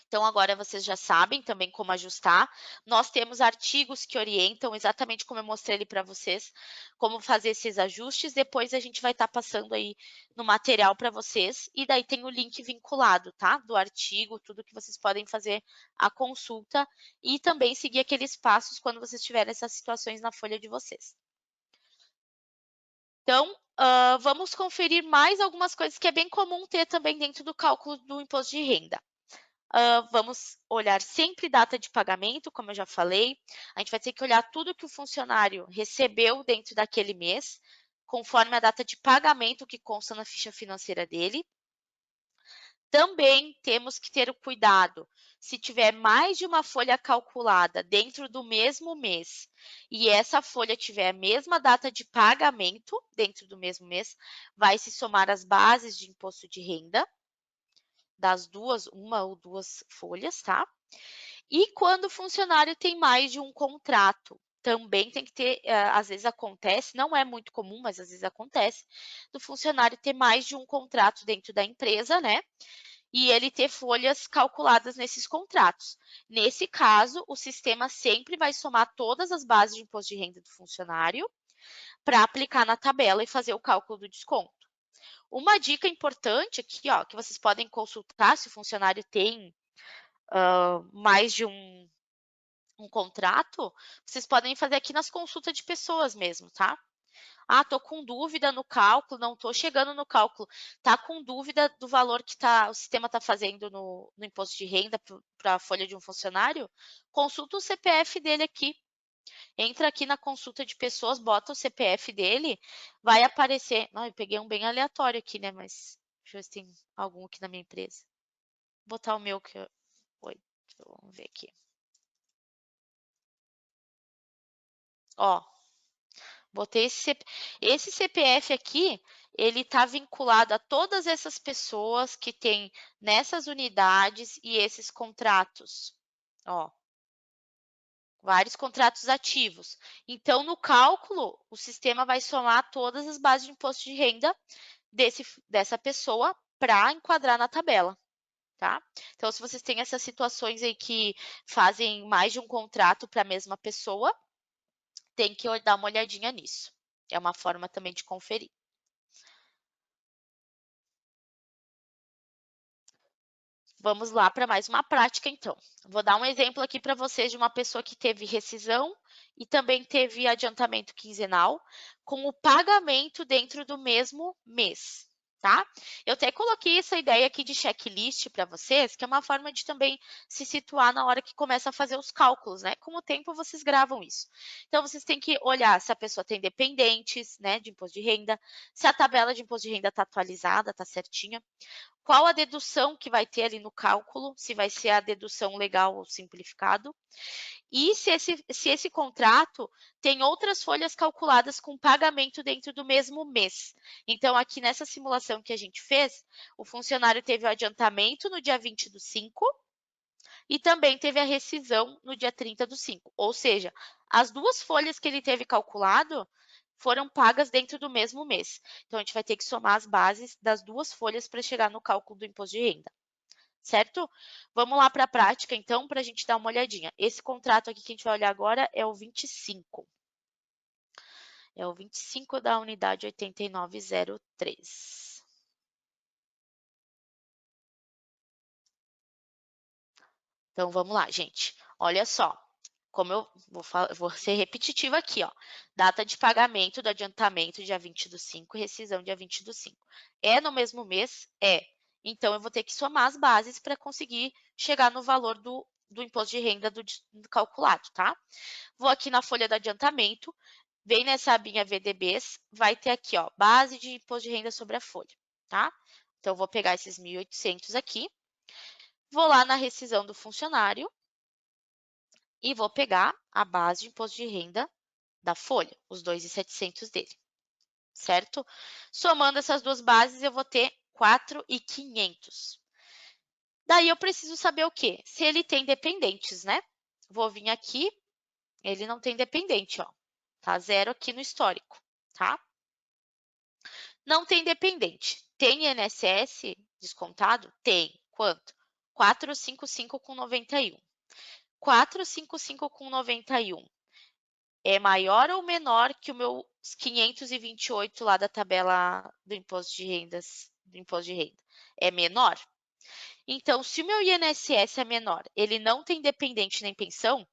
Então, agora vocês já sabem também como ajustar. Nós temos artigos que orientam exatamente como eu mostrei ali para vocês, como fazer esses ajustes. Depois a gente vai estar passando aí no material para vocês. E daí tem o link vinculado, tá? Do artigo, tudo que vocês podem fazer a consulta e também seguir aqueles passos quando vocês tiverem essas situações na folha de vocês. Então, vamos conferir mais algumas coisas que é bem comum ter também dentro do cálculo do imposto de renda. Vamos olhar sempre data de pagamento, como eu já falei. A gente vai ter que olhar tudo que o funcionário recebeu dentro daquele mês, conforme a data de pagamento que consta na ficha financeira dele. Também temos que ter o cuidado, se tiver mais de uma folha calculada dentro do mesmo mês e essa folha tiver a mesma data de pagamento dentro do mesmo mês, vai se somar as bases de imposto de renda das duas, uma ou duas folhas, tá? E quando o funcionário tem mais de um contrato, também tem que ter, às vezes acontece, não é muito comum, mas às vezes acontece, do funcionário ter mais de um contrato dentro da empresa, né? E ele ter folhas calculadas nesses contratos. Nesse caso, o sistema sempre vai somar todas as bases de imposto de renda do funcionário para aplicar na tabela e fazer o cálculo do desconto. Uma dica importante aqui, ó, que vocês podem consultar se o funcionário tem mais de um contrato, vocês podem fazer aqui nas consultas de pessoas mesmo, tá? Ah, tô com dúvida no cálculo, não tô chegando no cálculo. Tá com dúvida do valor que o sistema está fazendo no imposto de renda para a folha de um funcionário? Consulta o CPF dele aqui. Entra aqui na consulta de pessoas, bota o CPF dele, vai aparecer. Não, eu peguei um bem aleatório aqui, né? Mas deixa eu ver se tem algum aqui na minha empresa. Vou botar o meu que eu... Oi, vamos ver aqui. Ó, botei esse CPF aqui, ele está vinculado a todas essas pessoas que têm nessas unidades e esses contratos. Ó, vários contratos ativos. Então, no cálculo, o sistema vai somar todas as bases de imposto de renda dessa pessoa para enquadrar na tabela, tá? Então, se vocês têm essas situações aí que fazem mais de um contrato para a mesma pessoa, tem que dar uma olhadinha nisso. É uma forma também de conferir. Vamos lá para mais uma prática, então. Vou dar um exemplo aqui para vocês de uma pessoa que teve rescisão e também teve adiantamento quinzenal com o pagamento dentro do mesmo mês, tá? Eu até coloquei essa ideia aqui de checklist para vocês, que é uma forma de também se situar na hora que começa a fazer os cálculos, né? Com o tempo vocês gravam isso. Então, vocês têm que olhar se a pessoa tem dependentes, né, de imposto de renda, se a tabela de imposto de renda está atualizada, está certinha, qual a dedução que vai ter ali no cálculo, se vai ser a dedução legal ou simplificado, e se esse contrato tem outras folhas calculadas com pagamento dentro do mesmo mês. Então, aqui nessa simulação que a gente fez, o funcionário teve o adiantamento no dia 20/5 e também teve a rescisão no dia 30/5. Ou seja, as duas folhas que ele teve calculado foram pagas dentro do mesmo mês. Então, a gente vai ter que somar as bases das duas folhas para chegar no cálculo do imposto de renda, certo? Vamos lá para a prática, então, para a gente dar uma olhadinha. Esse contrato aqui que a gente vai olhar agora é o 25. É o 25 da unidade 8903. Então, vamos lá, gente. Olha só. Como eu vou ser repetitiva aqui, ó. Data de pagamento do adiantamento, dia 20/5, rescisão, dia 20/5. É no mesmo mês? É. Então, eu vou ter que somar as bases para conseguir chegar no valor do imposto de renda do calculado, tá? Vou aqui na folha do adiantamento, vem nessa abinha VDBs, vai ter aqui, ó, base de imposto de renda sobre a folha, tá? Então, eu vou pegar esses 1.800 aqui, vou lá na rescisão do funcionário, e vou pegar a base de imposto de renda da folha, os 2.700 dele, certo? Somando essas duas bases, eu vou ter 4.500. Daí eu preciso saber o quê? Se ele tem dependentes, né? Vou vir aqui, ele não tem dependente, ó. Tá zero aqui no histórico, tá? Não tem dependente. Tem INSS descontado? Tem. Quanto? 455,91. 455,91 é maior ou menor que o meu 528 lá da tabela do imposto de rendas, do imposto de renda? É menor? Então, se o meu INSS é menor, ele não tem dependente nem pensão,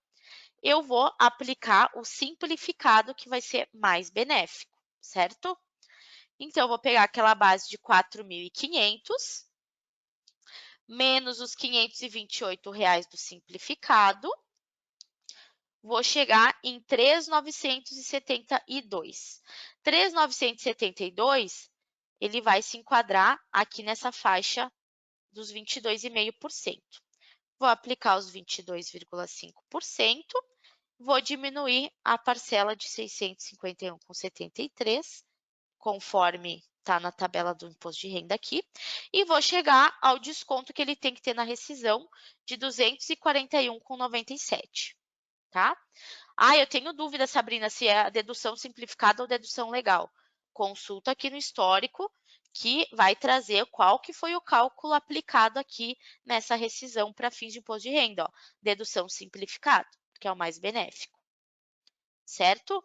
eu vou aplicar o simplificado que vai ser mais benéfico, certo? Então, eu vou pegar aquela base de 4.500 menos os R$ 528 do simplificado, vou chegar em 3.972. 3.972, ele vai se enquadrar aqui nessa faixa dos 22,5%. Vou aplicar os 22,5%, vou diminuir a parcela de 651,73, conforme está na tabela do imposto de renda aqui, e vou chegar ao desconto que ele tem que ter na rescisão de 241,97, tá? Ah, eu tenho dúvida, Sabrina, se é a dedução simplificada ou dedução legal. Consulta aqui no histórico que vai trazer qual que foi o cálculo aplicado aqui nessa rescisão para fins de imposto de renda, ó. Dedução simplificada, que é o mais benéfico. Certo?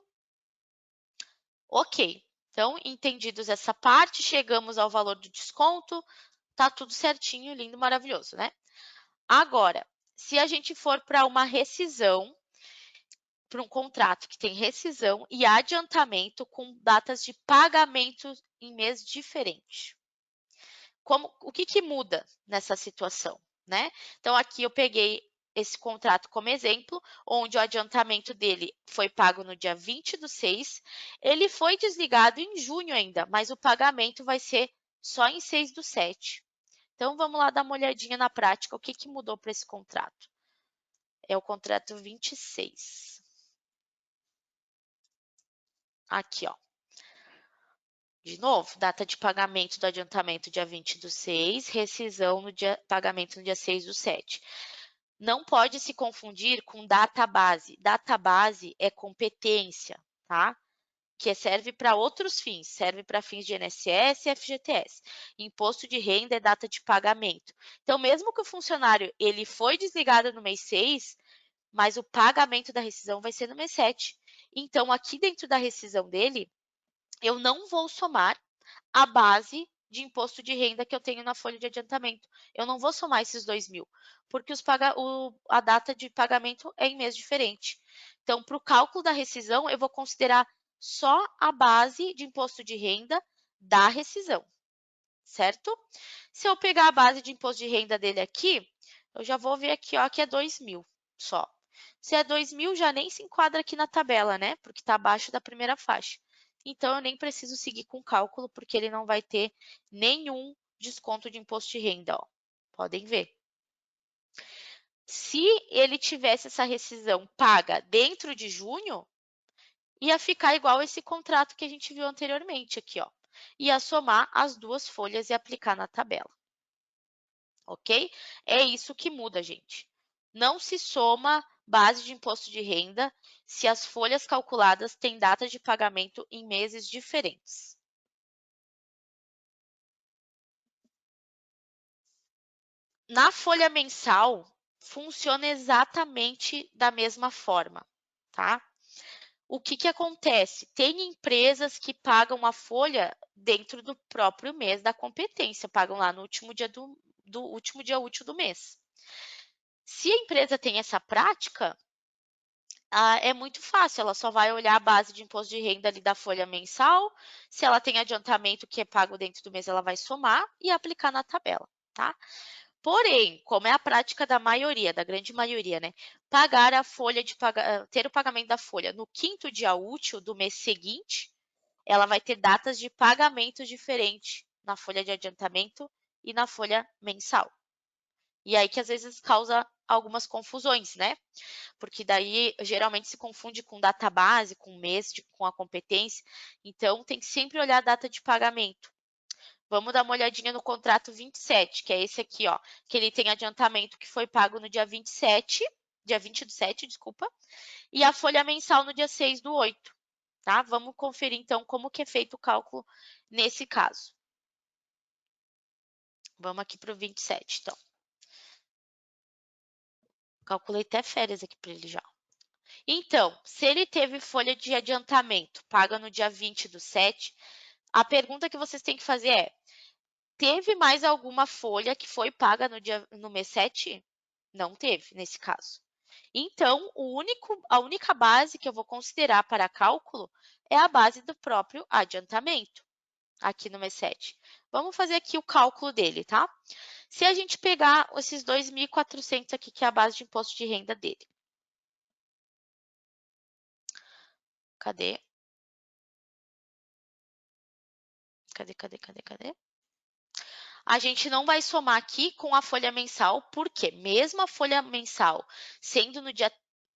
Ok. Então, entendidos essa parte, chegamos ao valor do desconto, tá tudo certinho, lindo, maravilhoso, né? Agora, se a gente for para uma rescisão, para um contrato que tem rescisão e adiantamento com datas de pagamento em mês diferente. O que muda nessa situação, né? Então, aqui eu peguei esse contrato como exemplo, onde o adiantamento dele foi pago no dia 20/6, ele foi desligado em junho ainda, mas o pagamento vai ser só em 6/7. Então, vamos lá dar uma olhadinha na prática, o que mudou para esse contrato. É o contrato 26. Aqui, ó. De novo, data de pagamento do adiantamento dia 20/6, rescisão no pagamento no dia 6/7. Não pode se confundir com database. Database é competência, tá? Que serve para outros fins, serve para fins de INSS e FGTS. Imposto de renda é data de pagamento. Então, mesmo que o funcionário ele foi desligado no mês 6, mas o pagamento da rescisão vai ser no mês 7. Então, aqui dentro da rescisão dele, eu não vou somar a base de imposto de renda que eu tenho na folha de adiantamento. Eu não vou somar esses 2.000, porque a data de pagamento é em mês diferente. Então, para o cálculo da rescisão, eu vou considerar só a base de imposto de renda da rescisão, certo? Se eu pegar a base de imposto de renda dele aqui, eu já vou ver aqui, ó, que é 2.000 só. Se é 2.000, já nem se enquadra aqui na tabela, né? Porque está abaixo da primeira faixa. Então, eu nem preciso seguir com o cálculo, porque ele não vai ter nenhum desconto de imposto de renda, ó. Podem ver. Se ele tivesse essa rescisão paga dentro de junho, ia ficar igual esse contrato que a gente viu anteriormente aqui, ó. Ia somar as duas folhas e aplicar na tabela. Ok? É isso que muda, gente. Não se soma base de imposto de renda se as folhas calculadas têm data de pagamento em meses diferentes. Na folha mensal, funciona exatamente da mesma forma, tá? O que acontece? Tem empresas que pagam a folha dentro do próprio mês da competência, pagam lá no último dia do último dia útil do mês. Se a empresa tem essa prática, é muito fácil, ela só vai olhar a base de imposto de renda ali da folha mensal, se ela tem adiantamento que é pago dentro do mês, ela vai somar e aplicar na tabela, tá? Porém, como é a prática da maioria, da grande maioria, né? Pagar a folha ter o pagamento da folha no quinto dia útil do mês seguinte, ela vai ter datas de pagamento diferentes na folha de adiantamento e na folha mensal. E aí que às vezes causa algumas confusões, né? Porque daí geralmente se confunde com database, com mês, com a competência. Então tem que sempre olhar a data de pagamento. Vamos dar uma olhadinha no contrato 27, que é esse aqui, ó, que ele tem adiantamento que foi pago no dia 27, dia 20 do 7, desculpa, e a folha mensal no dia 6 do 8, tá? Vamos conferir então como que é feito o cálculo nesse caso. Vamos aqui para o 27, então. Calculei até férias aqui para ele já. Então, se ele teve folha de adiantamento paga no dia 20 do 7, a pergunta que vocês têm que fazer é: teve mais alguma folha que foi paga no mês 7? Não teve, nesse caso. Então, a única base que eu vou considerar para cálculo é a base do próprio adiantamento, aqui no mês 7. Vamos fazer aqui o cálculo dele, tá? Se a gente pegar esses 2.400 aqui, que é a base de imposto de renda dele. Cadê? Cadê? A gente não vai somar aqui com a folha mensal, porque mesmo a folha mensal sendo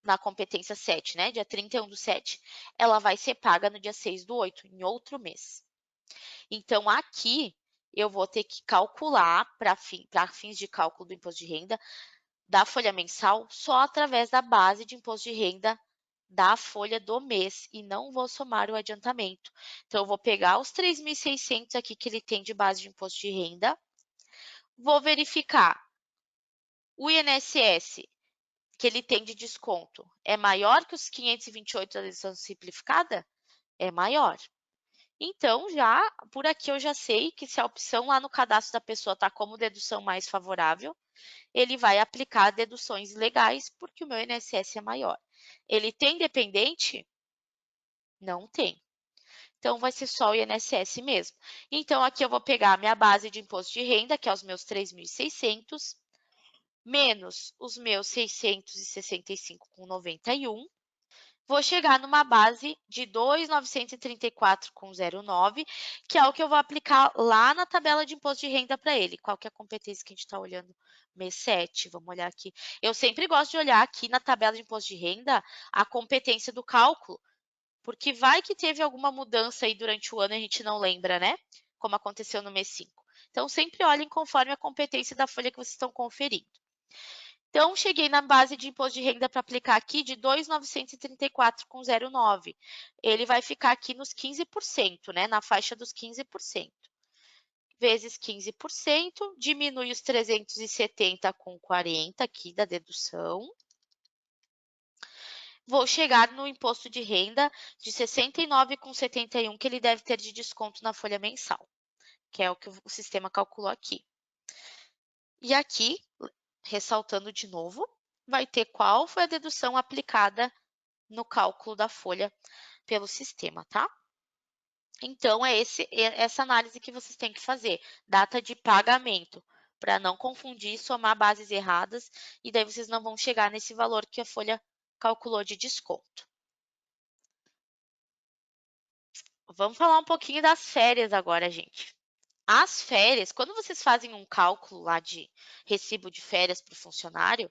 na competência 7, né, dia 31 do 7, ela vai ser paga no dia 6 do 8, em outro mês. Então, aqui eu vou ter que calcular, para fins de cálculo do imposto de renda, da folha mensal, só através da base de imposto de renda da folha do mês e não vou somar o adiantamento. Então, eu vou pegar os 3.600 aqui que ele tem de base de imposto de renda, vou verificar o INSS que ele tem de desconto é maior que os 528 da dedução simplificada? É maior. Então, já por aqui eu já sei que se a opção lá no cadastro da pessoa está como dedução mais favorável, ele vai aplicar deduções legais porque o meu INSS é maior. Ele tem dependente? Não tem. Então, vai ser só o INSS mesmo. Então, aqui eu vou pegar a minha base de imposto de renda, que é os meus 3.600, menos os meus 665,91. Vou chegar numa base de 2.934,09, que é o que eu vou aplicar lá na tabela de imposto de renda para ele. Qual que é a competência que a gente está olhando? Mês 7, vamos olhar aqui. Eu sempre gosto de olhar aqui na tabela de imposto de renda a competência do cálculo, porque vai que teve alguma mudança aí durante o ano e a gente não lembra, né? Como aconteceu no mês 5. Então, sempre olhem conforme a competência da folha que vocês estão conferindo. Então, cheguei na base de imposto de renda para aplicar aqui de 2.934,09. Ele vai ficar aqui nos 15%, né? Na faixa dos 15%. Vezes 15%, diminui os 370,40 aqui da dedução. Vou chegar no imposto de renda de 69,71 que ele deve ter de desconto na folha mensal, que é o que o sistema calculou aqui. E aqui, ressaltando de novo, vai ter qual foi a dedução aplicada no cálculo da folha pelo sistema, tá? Então, é essa análise que vocês têm que fazer, data de pagamento, para não confundir e somar bases erradas, e daí vocês não vão chegar nesse valor que a folha calculou de desconto. Vamos falar um pouquinho das férias agora, gente. As férias, quando vocês fazem um cálculo lá de recibo de férias para o funcionário,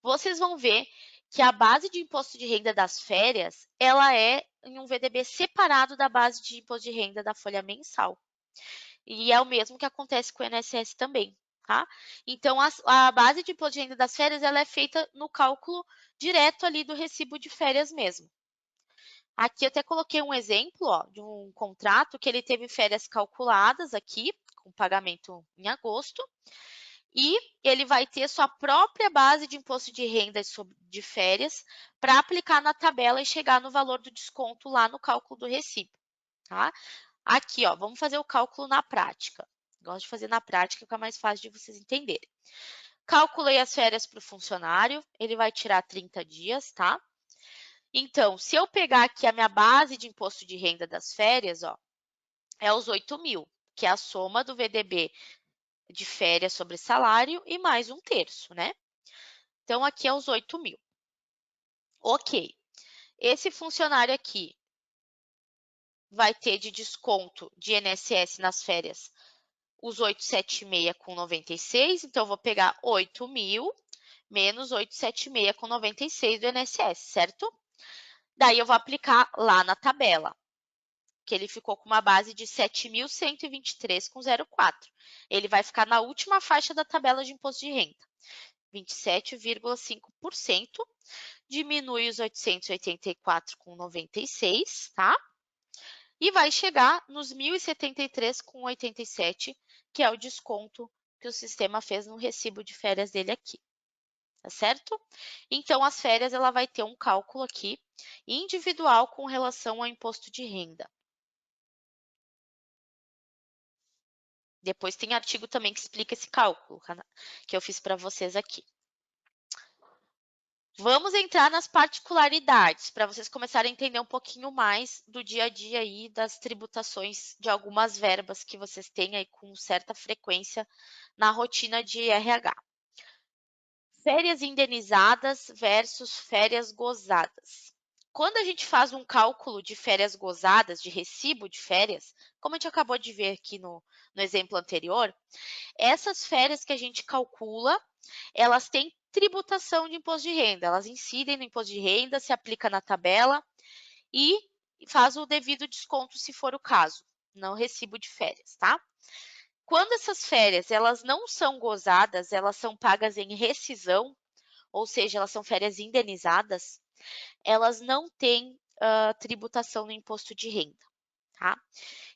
vocês vão ver que a base de imposto de renda das férias, ela é em um VDB separado da base de imposto de renda da folha mensal. E é o mesmo que acontece com o INSS também, tá? Então, a base de imposto de renda das férias, ela é feita no cálculo direto ali do recibo de férias mesmo. Aqui eu até coloquei um exemplo, ó, de um contrato que ele teve férias calculadas aqui, com pagamento em agosto, e ele vai ter sua própria base de imposto de renda de férias para aplicar na tabela e chegar no valor do desconto lá no cálculo do recibo, tá? Aqui, ó, vamos fazer o cálculo na prática. Gosto de fazer na prática, fica mais fácil de vocês entenderem. Calculei as férias para o funcionário, ele vai tirar 30 dias, tá? Então, se eu pegar aqui a minha base de imposto de renda das férias, ó, é os 8.000, que é a soma do VDB de férias sobre salário e mais 1/3, né? Então, aqui é os 8.000. Ok. Esse funcionário aqui vai ter de desconto de INSS nas férias os 876,96. Então, eu vou pegar 8.000 menos 876,96 do INSS, certo? Daí, eu vou aplicar lá na tabela, que ele ficou com uma base de 7.123,04. Ele vai ficar na última faixa da tabela de imposto de renda, 27,5%, diminui os 884,96, tá? E vai chegar nos 1.073,87, que é o desconto que o sistema fez no recibo de férias dele aqui, tá certo? Então, as férias, ela vai ter um cálculo aqui individual com relação ao imposto de renda. Depois tem artigo também que explica esse cálculo, que eu fiz para vocês aqui. Vamos entrar nas particularidades, para vocês começarem a entender um pouquinho mais do dia a dia aí das tributações de algumas verbas que vocês têm aí com certa frequência na rotina de RH. Férias indenizadas versus férias gozadas. Quando a gente faz um cálculo de férias gozadas, de recibo de férias, como a gente acabou de ver aqui no exemplo anterior, essas férias que a gente calcula, elas têm tributação de imposto de renda, elas incidem no imposto de renda, se aplica na tabela e faz o devido desconto se for o caso, no recibo de férias, tá? Quando essas férias, elas não são gozadas, elas são pagas em rescisão, ou seja, elas são férias indenizadas, elas não têm tributação no imposto de renda, tá?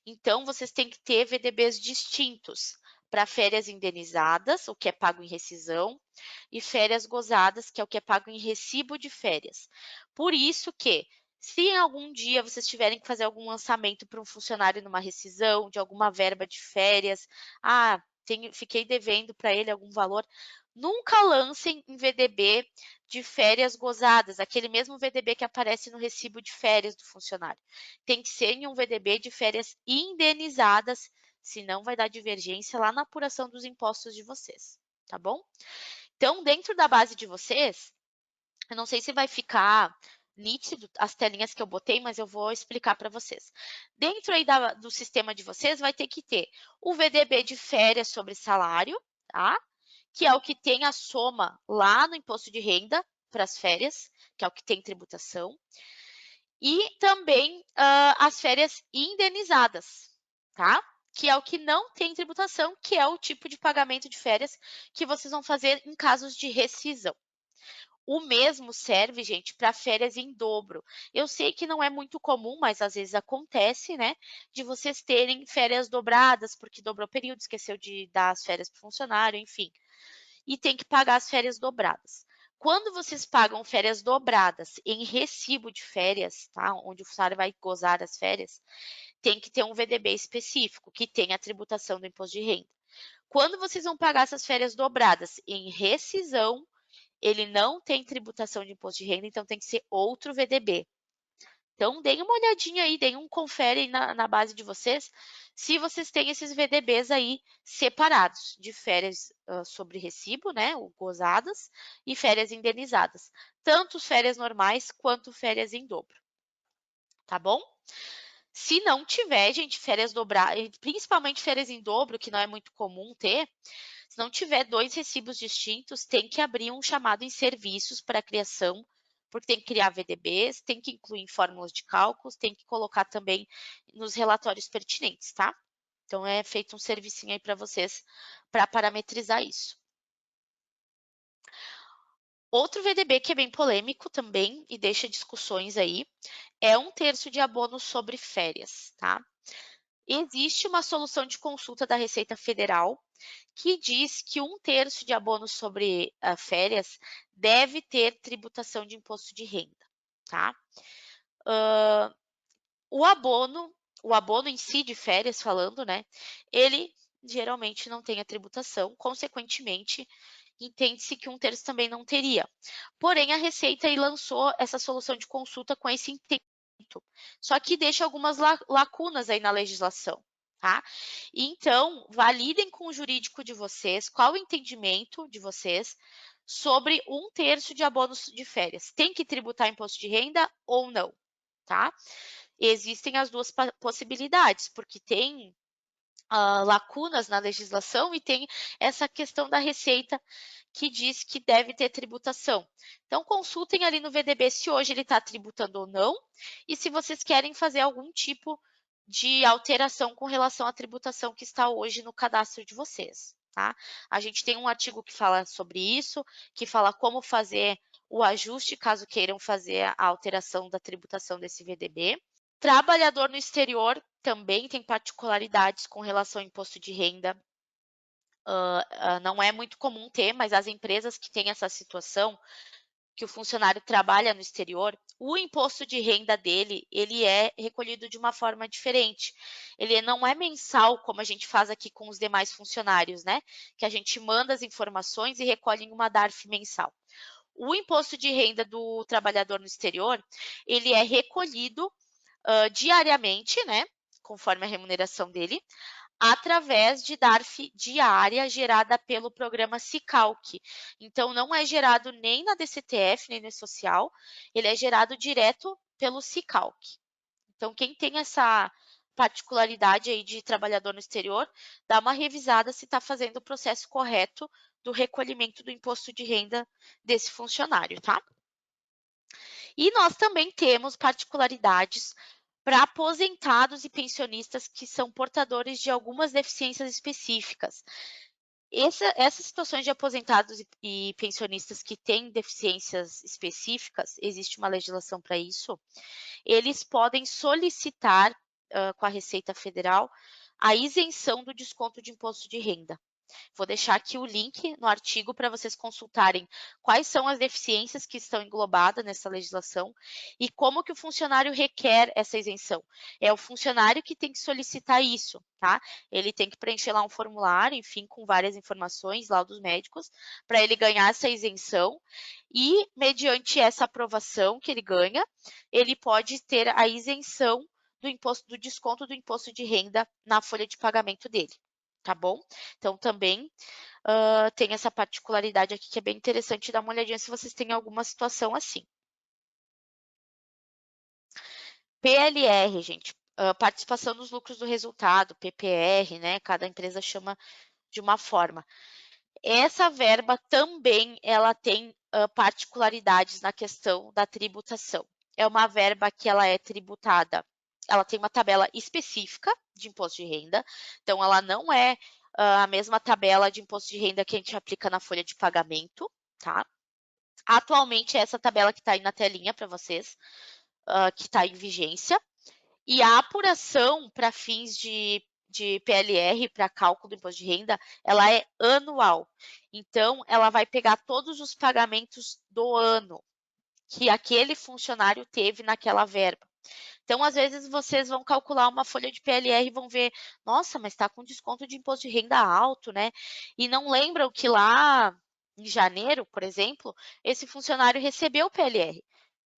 Então, vocês têm que ter VDBs distintos para férias indenizadas, o que é pago em rescisão, e férias gozadas, que é o que é pago em recibo de férias. Por isso que, se em algum dia vocês tiverem que fazer algum lançamento para um funcionário numa rescisão, de alguma verba de férias, fiquei devendo para ele algum valor, nunca lancem em VDB de férias gozadas, aquele mesmo VDB que aparece no recibo de férias do funcionário. Tem que ser em um VDB de férias indenizadas, senão vai dar divergência lá na apuração dos impostos de vocês, tá bom? Então, dentro da base de vocês, eu não sei se vai ficar nítido as telinhas que eu botei, mas eu vou explicar para vocês. Dentro aí do sistema de vocês, vai ter que ter o VDB de férias sobre salário, tá? Que é o que tem a soma lá no imposto de renda para as férias, que é o que tem tributação. E também as férias indenizadas, tá? Que é o que não tem tributação, que é o tipo de pagamento de férias que vocês vão fazer em casos de rescisão, O mesmo serve, gente, para férias em dobro. Eu sei que não é muito comum, mas às vezes acontece, né, de vocês terem férias dobradas, porque dobrou o período, esqueceu de dar as férias para o funcionário, enfim, e tem que pagar as férias dobradas. Quando vocês pagam férias dobradas em recibo de férias, tá, onde o funcionário vai gozar as férias, tem que ter um VDB específico, que tem a tributação do imposto de renda. Quando vocês vão pagar essas férias dobradas em rescisão, ele não tem tributação de imposto de renda, então tem que ser outro VDB. Então, deem uma olhadinha aí, deem um confere aí na base de vocês, se vocês têm esses VDBs aí separados, de férias sobre recibo, né, ou gozadas, e férias indenizadas. Tanto férias normais quanto férias em dobro. Tá bom? Se não tiver, gente, férias dobradas, principalmente férias em dobro, que não é muito comum ter, se não tiver 2 recibos distintos, tem que abrir um chamado em serviços para criação, porque tem que criar VDBs, tem que incluir em fórmulas de cálculos, tem que colocar também nos relatórios pertinentes, tá? Então, é feito um servicinho aí para vocês para parametrizar isso. Outro VDB que é bem polêmico também e deixa discussões aí, é 1/3 de abono sobre férias, tá? Existe uma solução de consulta da Receita Federal que diz que 1/3 de abono sobre férias deve ter tributação de imposto de renda, tá? O abono em si de férias falando, né, ele geralmente não tem a tributação, consequentemente, entende-se que 1/3 também não teria. Porém, a Receita aí lançou essa solução de consulta com esse entendimento, só que deixa algumas lacunas aí na legislação, tá? Então, validem com o jurídico de vocês qual o entendimento de vocês sobre 1/3 de abonos de férias. Tem que tributar imposto de renda ou não, tá? Existem as duas possibilidades, porque tem lacunas na legislação e tem essa questão da Receita que diz que deve ter tributação. Então, consultem ali no VDB se hoje ele está tributando ou não e se vocês querem fazer algum tipo de alteração com relação à tributação que está hoje no cadastro de vocês, tá? A gente tem um artigo que fala sobre isso, que fala como fazer o ajuste caso queiram fazer a alteração da tributação desse VDB. Trabalhador no exterior também tem particularidades com relação ao imposto de renda. Não é muito comum ter, mas as empresas que têm essa situação, que o funcionário trabalha no exterior, o imposto de renda dele, ele é recolhido de uma forma diferente. Ele não é mensal, como a gente faz aqui com os demais funcionários, né? Que a gente manda as informações e recolhe em uma DARF mensal. O imposto de renda do trabalhador no exterior, ele é recolhido diariamente, né, conforme a remuneração dele, através de DARF diária gerada pelo programa Cicalc. Então, não é gerado nem na DCTF, nem no social, ele é gerado direto pelo Cicalc. Então, quem tem essa particularidade aí de trabalhador no exterior, dá uma revisada se está fazendo o processo correto do recolhimento do imposto de renda desse funcionário, tá? E nós também temos particularidades para aposentados e pensionistas que são portadores de algumas deficiências específicas. Essas situações de aposentados e pensionistas que têm deficiências específicas, existe uma legislação para isso, eles podem solicitar com a Receita Federal a isenção do desconto de imposto de renda. Vou deixar aqui o link no artigo para vocês consultarem quais são as deficiências que estão englobadas nessa legislação e como que o funcionário requer essa isenção. É o funcionário que tem que solicitar isso, tá? Ele tem que preencher lá um formulário, enfim, com várias informações, laudos médicos, para ele ganhar essa isenção e, mediante essa aprovação que ele ganha, ele pode ter a isenção do desconto do imposto de renda na folha de pagamento dele, tá bom? Então, também tem essa particularidade aqui que é bem interessante dar uma olhadinha se vocês têm alguma situação assim. PLR, gente, participação nos lucros do resultado, PPR, né? Cada empresa chama de uma forma. Essa verba também ela tem particularidades na questão da tributação. É uma verba que ela é tributada, ela tem uma tabela específica de imposto de renda, então ela não é a mesma tabela de imposto de renda que a gente aplica na folha de pagamento, tá? Atualmente, essa tabela que está aí na telinha para vocês, que está em vigência. E a apuração para fins de PLR, para cálculo do imposto de renda, ela é anual. Então, ela vai pegar todos os pagamentos do ano que aquele funcionário teve naquela verba. Então, às vezes, vocês vão calcular uma folha de PLR e vão ver, nossa, mas está com desconto de imposto de renda alto, né? E não lembram que lá em janeiro, por exemplo, esse funcionário recebeu o PLR.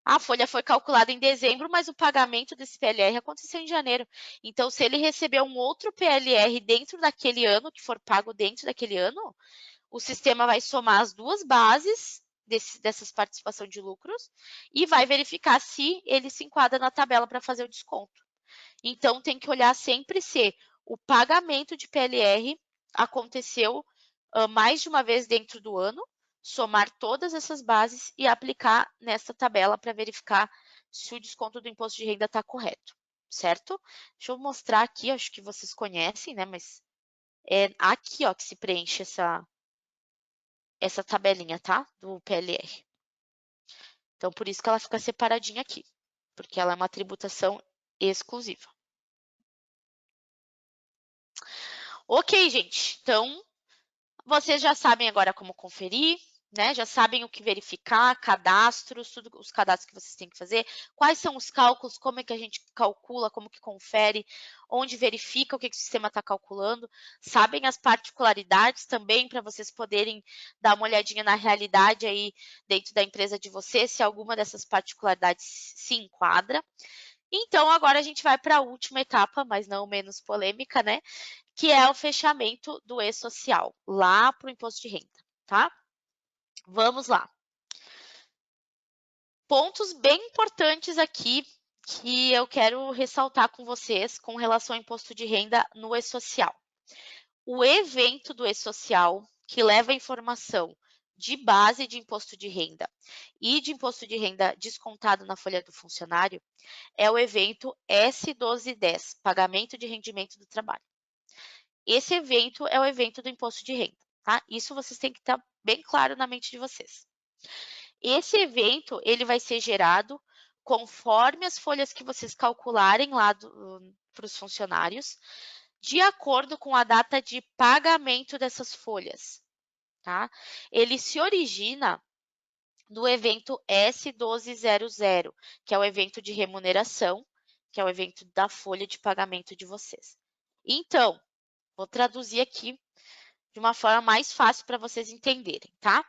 A folha foi calculada em dezembro, mas o pagamento desse PLR aconteceu em janeiro. Então, se ele receber um outro PLR dentro daquele ano, que for pago dentro daquele ano, o sistema vai somar as duas bases dessas participação de lucros e vai verificar se ele se enquadra na tabela para fazer o desconto. Então, tem que olhar sempre se o pagamento de PLR aconteceu mais de uma vez dentro do ano, somar todas essas bases e aplicar nessa tabela para verificar se o desconto do imposto de renda está correto, certo? Deixa eu mostrar aqui, acho que vocês conhecem, né? Mas é aqui, ó, que se preenche essa tabelinha, tá? Do PLR. Então, por isso que ela fica separadinha aqui, porque ela é uma tributação exclusiva. Ok, gente. Então, vocês já sabem agora como conferir, né? Já sabem o que verificar, cadastros, tudo os cadastros que vocês têm que fazer, quais são os cálculos, como é que a gente calcula, como que confere, onde verifica o que o sistema está calculando, sabem as particularidades também para vocês poderem dar uma olhadinha na realidade aí dentro da empresa de vocês, se alguma dessas particularidades se enquadra. Então, agora a gente vai para a última etapa, mas não menos polêmica, né? Que é o fechamento do e-social, lá para o imposto de renda, tá? Vamos lá. Pontos bem importantes aqui que eu quero ressaltar com vocês com relação ao imposto de renda no e-social. O evento do e-social, que leva a informação de base de imposto de renda e de imposto de renda descontado na folha do funcionário, é o evento S1210, Pagamento de Rendimento do Trabalho. Esse evento é o evento do imposto de renda, tá? Isso vocês têm que estar bem claro na mente de vocês. Esse evento, ele vai ser gerado conforme as folhas que vocês calcularem lá para os funcionários, de acordo com a data de pagamento dessas folhas, tá? Ele se origina do evento S1200, que é o evento de remuneração, que é o evento da folha de pagamento de vocês. Então, vou traduzir aqui de uma forma mais fácil para vocês entenderem, tá?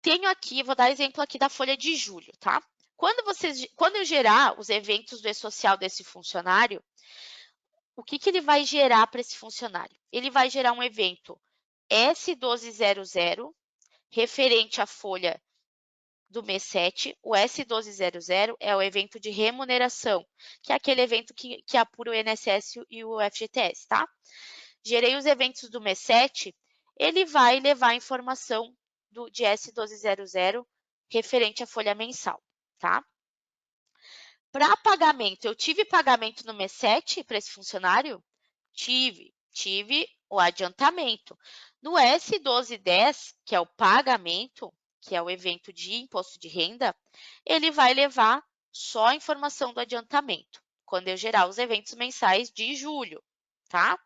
Tenho aqui, vou dar exemplo aqui da folha de julho, tá? Quando eu gerar os eventos do e-social desse funcionário, o que ele vai gerar para esse funcionário? Ele vai gerar um evento S1200, referente à folha do mês 7. O S1200 é o evento de remuneração, que é aquele evento que apura o INSS e o FGTS, tá? Gerei os eventos do mês 7, ele vai levar a informação de S1200 referente à folha mensal, tá? Para pagamento, eu tive pagamento no mês 7 para esse funcionário? Tive o adiantamento. No S1210, que é o pagamento, que é o evento de imposto de renda, ele vai levar só a informação do adiantamento, quando eu gerar os eventos mensais de julho, tá?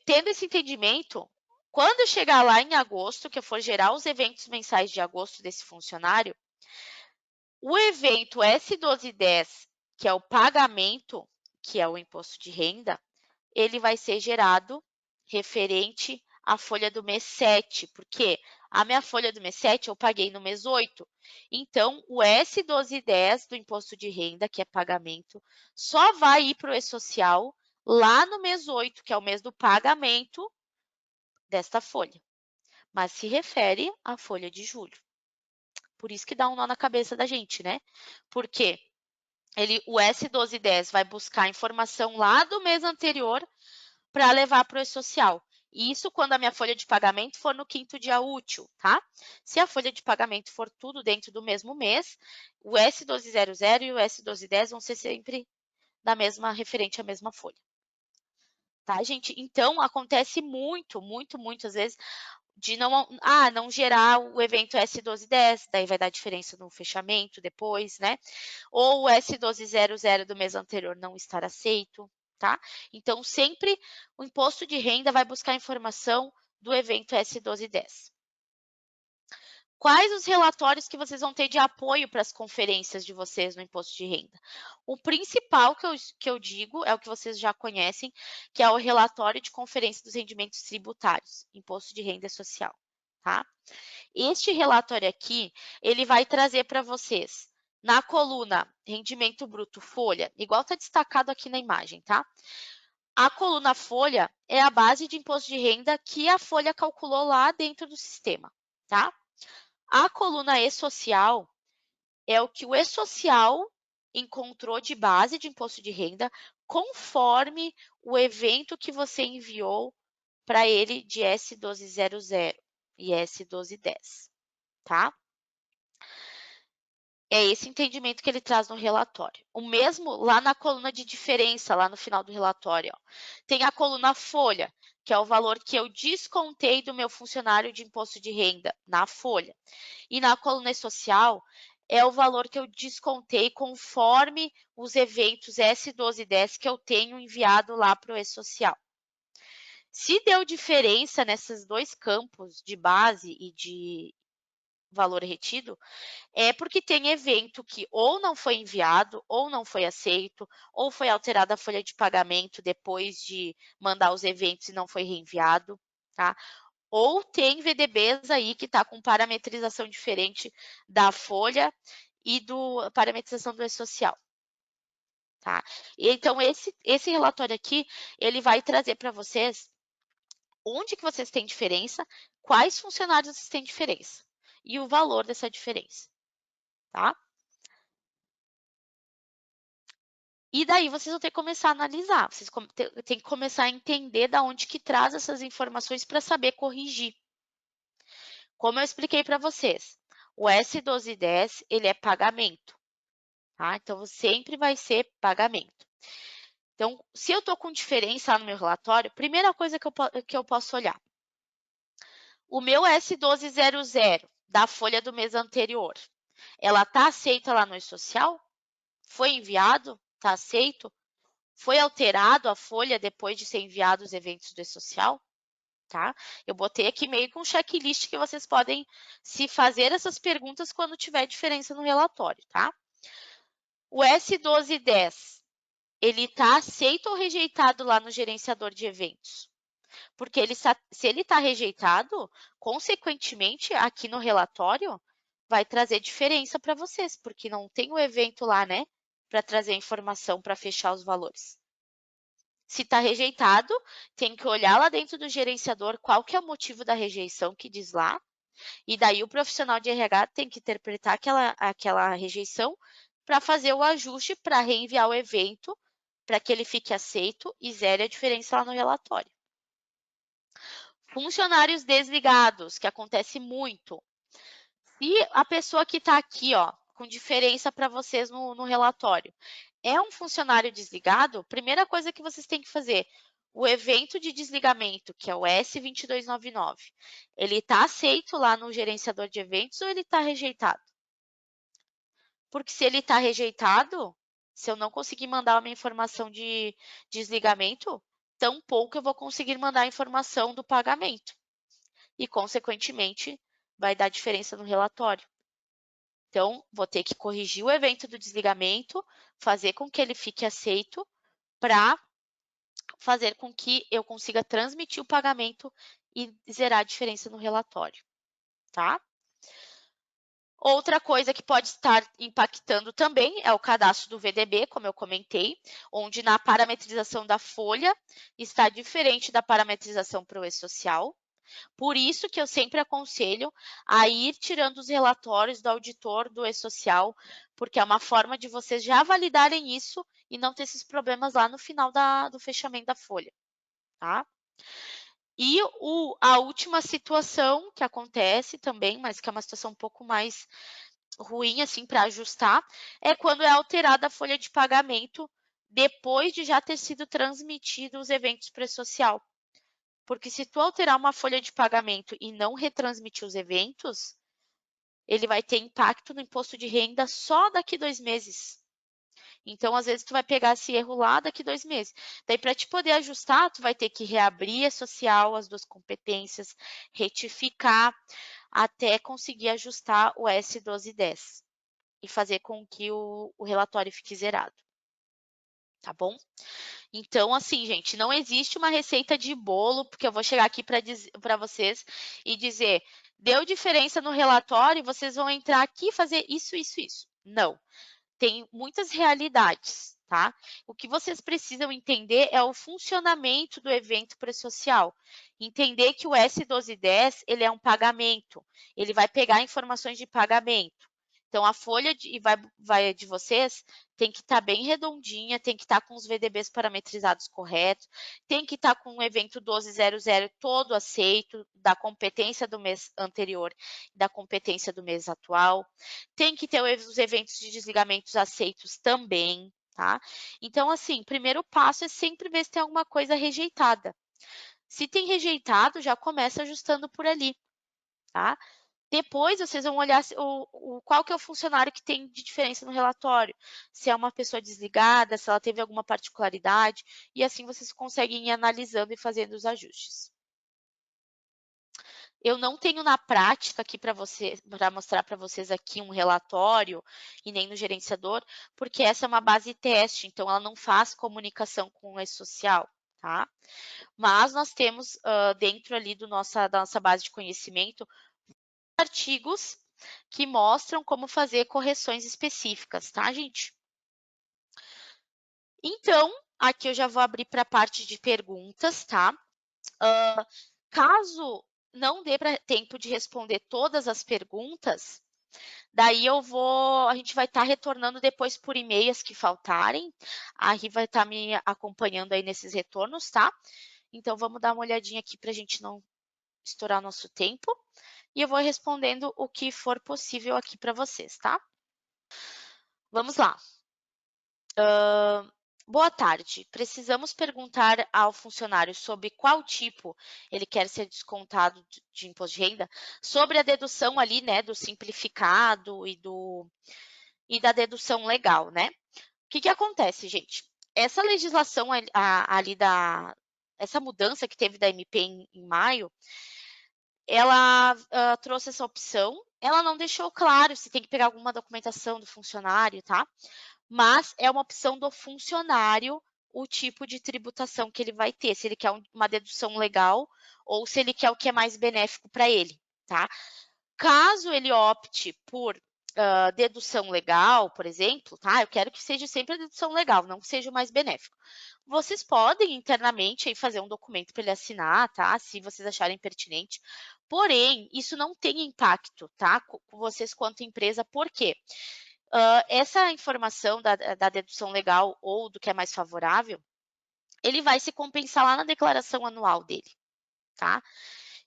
Tendo esse entendimento, quando eu chegar lá em agosto, que eu for gerar os eventos mensais de agosto desse funcionário, o evento S1210, que é o pagamento, que é o imposto de renda, ele vai ser gerado referente à folha do mês 7, porque a minha folha do mês 7 eu paguei no mês 8. Então, o S1210 do imposto de renda, que é pagamento, só vai ir para o e-social lá no mês 8, que é o mês do pagamento desta folha, mas se refere à folha de julho. Por isso que dá um nó na cabeça da gente, né? Porque o S1210 vai buscar a informação lá do mês anterior para levar para o e-social. Isso quando a minha folha de pagamento for no 5º dia útil, tá? Se a folha de pagamento for tudo dentro do mesmo mês, o S1200 e o S1210 vão ser sempre da mesma, referente à mesma folha. Tá, gente? Então, acontece muito, muito, muitas vezes de não gerar o evento S1210, daí vai dar diferença no fechamento depois, né? Ou o S1200 do mês anterior não estar aceito, tá? Então, sempre o imposto de renda vai buscar informação do evento S1210. Quais os relatórios que vocês vão ter de apoio para as conferências de vocês no imposto de renda? O principal que eu digo é o que vocês já conhecem, que é o relatório de conferência dos rendimentos tributários, imposto de renda social, tá? Este relatório aqui, ele vai trazer para vocês, na coluna rendimento bruto folha, igual está destacado aqui na imagem, tá? A coluna folha é a base de imposto de renda que a folha calculou lá dentro do sistema, tá? A coluna E-Social é o que o E-Social encontrou de base de imposto de renda conforme o evento que você enviou para ele de S1200 e S1210, tá? É esse entendimento que ele traz no relatório. O mesmo lá na coluna de diferença, lá no final do relatório, ó, tem a coluna folha, que é o valor que eu descontei do meu funcionário de imposto de renda na folha. E na coluna social é o valor que eu descontei conforme os eventos S1210 que eu tenho enviado lá para o E-Social. Se deu diferença nesses dois campos de base e de valor retido, é porque tem evento que ou não foi enviado, ou não foi aceito, ou foi alterada a folha de pagamento depois de mandar os eventos e não foi reenviado, tá? Ou tem VDBs aí que está com parametrização diferente da folha e do parametrização do E-Social, tá? E então, esse relatório aqui, ele vai trazer para vocês onde que vocês têm diferença, quais funcionários vocês têm diferença e o valor dessa diferença, tá? E daí vocês vão ter que começar a analisar, vocês têm que começar a entender da onde que traz essas informações para saber corrigir. Como eu expliquei para vocês, o S1210, ele é pagamento, tá? Então, sempre vai ser pagamento. Então, se eu estou com diferença lá no meu relatório, primeira coisa que eu posso olhar, o meu S1200 da folha do mês anterior, ela está aceita lá no E-Social? Foi enviado? Está aceito? Foi alterado a folha depois de ser enviado os eventos do E-Social? Tá? Eu botei aqui meio com um checklist que vocês podem se fazer essas perguntas quando tiver diferença no relatório, tá? O S1210, ele está aceito ou rejeitado lá no gerenciador de eventos? Porque se ele está rejeitado, consequentemente, aqui no relatório, vai trazer diferença para vocês, porque não tem o evento lá, né? Para trazer informação para fechar os valores. Se está rejeitado, tem que olhar lá dentro do gerenciador qual que é o motivo da rejeição que diz lá, e daí o profissional de RH tem que interpretar aquela rejeição para fazer o ajuste para reenviar o evento para que ele fique aceito e zere a diferença lá no relatório. Funcionários desligados, que acontece muito. Se a pessoa que está aqui, ó, com diferença para vocês no relatório, é um funcionário desligado, primeira coisa que vocês têm que fazer, o evento de desligamento, que é o S2299, ele está aceito lá no gerenciador de eventos ou ele está rejeitado? Porque se ele está rejeitado, se eu não conseguir mandar uma informação de desligamento, tampouco eu vou conseguir mandar a informação do pagamento. E, consequentemente, vai dar diferença no relatório. Então, vou ter que corrigir o evento do desligamento, fazer com que ele fique aceito para fazer com que eu consiga transmitir o pagamento e zerar a diferença no relatório, tá? Outra coisa que pode estar impactando também é o cadastro do VDB, como eu comentei, onde na parametrização da folha está diferente da parametrização para o E-Social. Por isso que eu sempre aconselho a ir tirando os relatórios do auditor do E-Social, porque é uma forma de vocês já validarem isso e não ter esses problemas lá no final do fechamento da folha, tá? E a última situação que acontece também, mas que é uma situação um pouco mais ruim assim para ajustar, é quando é alterada a folha de pagamento depois de já ter sido transmitido os eventos para o E-Social. Porque se tu alterar uma folha de pagamento e não retransmitir os eventos, ele vai ter impacto no imposto de renda só daqui 2 meses. Então, às vezes, tu vai pegar esse erro lá daqui 2 meses. Daí, para te poder ajustar, tu vai ter que reabrir a social, as duas competências, retificar, até conseguir ajustar o S1210 e fazer com que o relatório fique zerado. Tá bom? Então, assim, gente, não existe uma receita de bolo, porque eu vou chegar aqui para vocês e dizer, deu diferença no relatório, vocês vão entrar aqui e fazer isso, isso, isso. Não. Tem muitas realidades, tá? O que vocês precisam entender é o funcionamento do evento pré-social. Entender que o S1210, ele é um pagamento, ele vai pegar informações de pagamento. Então, a folha de vocês tem que estar bem redondinha, tem que estar com os VDBs parametrizados corretos, tem que estar com o evento 1200 todo aceito, da competência do mês anterior, da competência do mês atual, tem que ter os eventos de desligamentos aceitos também, tá? Então, assim, primeiro passo é sempre ver se tem alguma coisa rejeitada. Se tem rejeitado, já começa ajustando por ali, tá? Depois vocês vão olhar qual que é o funcionário que tem de diferença no relatório, se é uma pessoa desligada, se ela teve alguma particularidade, e assim vocês conseguem ir analisando e fazendo os ajustes. Eu não tenho na prática aqui para mostrar para vocês aqui um relatório e nem no gerenciador, porque essa é uma base teste, então ela não faz comunicação com o e-social, tá? Mas nós temos dentro ali da nossa base de conhecimento artigos que mostram como fazer correções específicas, tá, gente? Então, aqui eu já vou abrir para a parte de perguntas, tá? Caso não dê tempo de responder todas as perguntas, daí a gente vai estar retornando depois por e-mails que faltarem. A Ri vai estar me acompanhando aí nesses retornos, tá? Então, vamos dar uma olhadinha aqui para a gente não estourar nosso tempo. E eu vou respondendo o que for possível aqui para vocês, tá? Vamos lá. Boa tarde. Precisamos perguntar ao funcionário sobre qual tipo ele quer ser descontado de imposto de renda, sobre a dedução ali, né, do simplificado e da dedução legal, né? O que acontece, gente? Essa legislação ali essa mudança que teve da MP em maio, ela trouxe essa opção. Ela não deixou claro se tem que pegar alguma documentação do funcionário, tá? Mas é uma opção do funcionário o tipo de tributação que ele vai ter, se ele quer uma dedução legal ou se ele quer o que é mais benéfico para ele, tá? Caso ele opte por dedução legal, por exemplo, tá? Eu quero que seja sempre a dedução legal, não que seja o mais benéfico. Vocês podem internamente aí fazer um documento para ele assinar, tá? Se vocês acharem pertinente. Porém, isso não tem impacto, tá? Com vocês quanto empresa, por quê? Essa informação da dedução legal ou do que é mais favorável, ele vai se compensar lá na declaração anual dele, tá?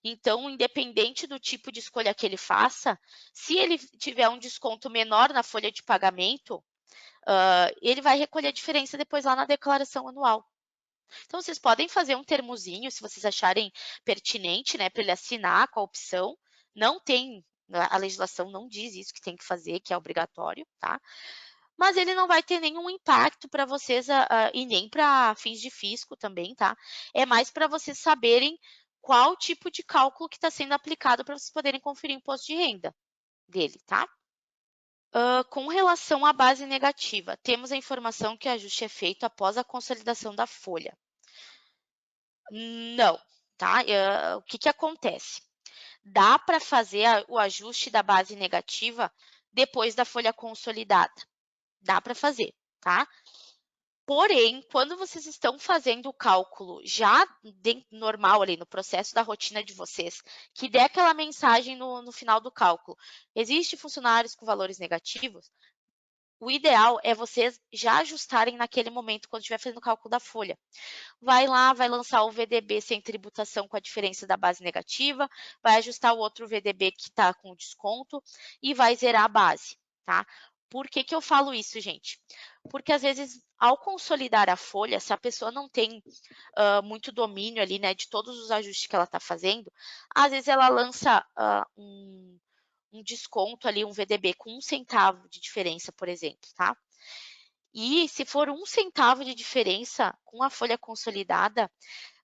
Então, independente do tipo de escolha que ele faça, se ele tiver um desconto menor na folha de pagamento, ele vai recolher a diferença depois lá na declaração anual. Então, vocês podem fazer um termozinho, se vocês acharem pertinente, né, para ele assinar com a opção. Não tem, a legislação não diz isso que tem que fazer, que é obrigatório, tá? Mas ele não vai ter nenhum impacto para vocês e nem para fins de fisco também, tá? É mais para vocês saberem qual tipo de cálculo que está sendo aplicado para vocês poderem conferir o imposto de renda dele, tá? Com relação à base negativa, temos a informação que o ajuste é feito após a consolidação da folha. Não, tá? O que acontece? Dá para fazer o ajuste da base negativa depois da folha consolidada. Dá para fazer, tá? Porém, quando vocês estão fazendo o cálculo já normal ali no processo da rotina de vocês, que der aquela mensagem no final do cálculo, existe funcionários com valores negativos, o ideal é vocês já ajustarem naquele momento quando estiver fazendo o cálculo da folha. Vai lá, vai lançar o VDB sem tributação com a diferença da base negativa, vai ajustar o outro VDB que está com desconto e vai zerar a base, tá? Por que eu falo isso, gente? Porque às vezes Ao consolidar a folha, se a pessoa não tem muito domínio ali, né, de todos os ajustes que ela está fazendo, às vezes ela lança um desconto ali, um VDB com 1 centavo de diferença, por exemplo, tá? E se for 1 centavo de diferença com a folha consolidada,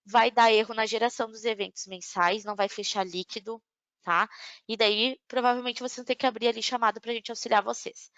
vai dar erro na geração dos eventos mensais, não vai fechar líquido, tá? E daí, provavelmente, vocês vão ter que abrir ali chamado para a gente auxiliar vocês.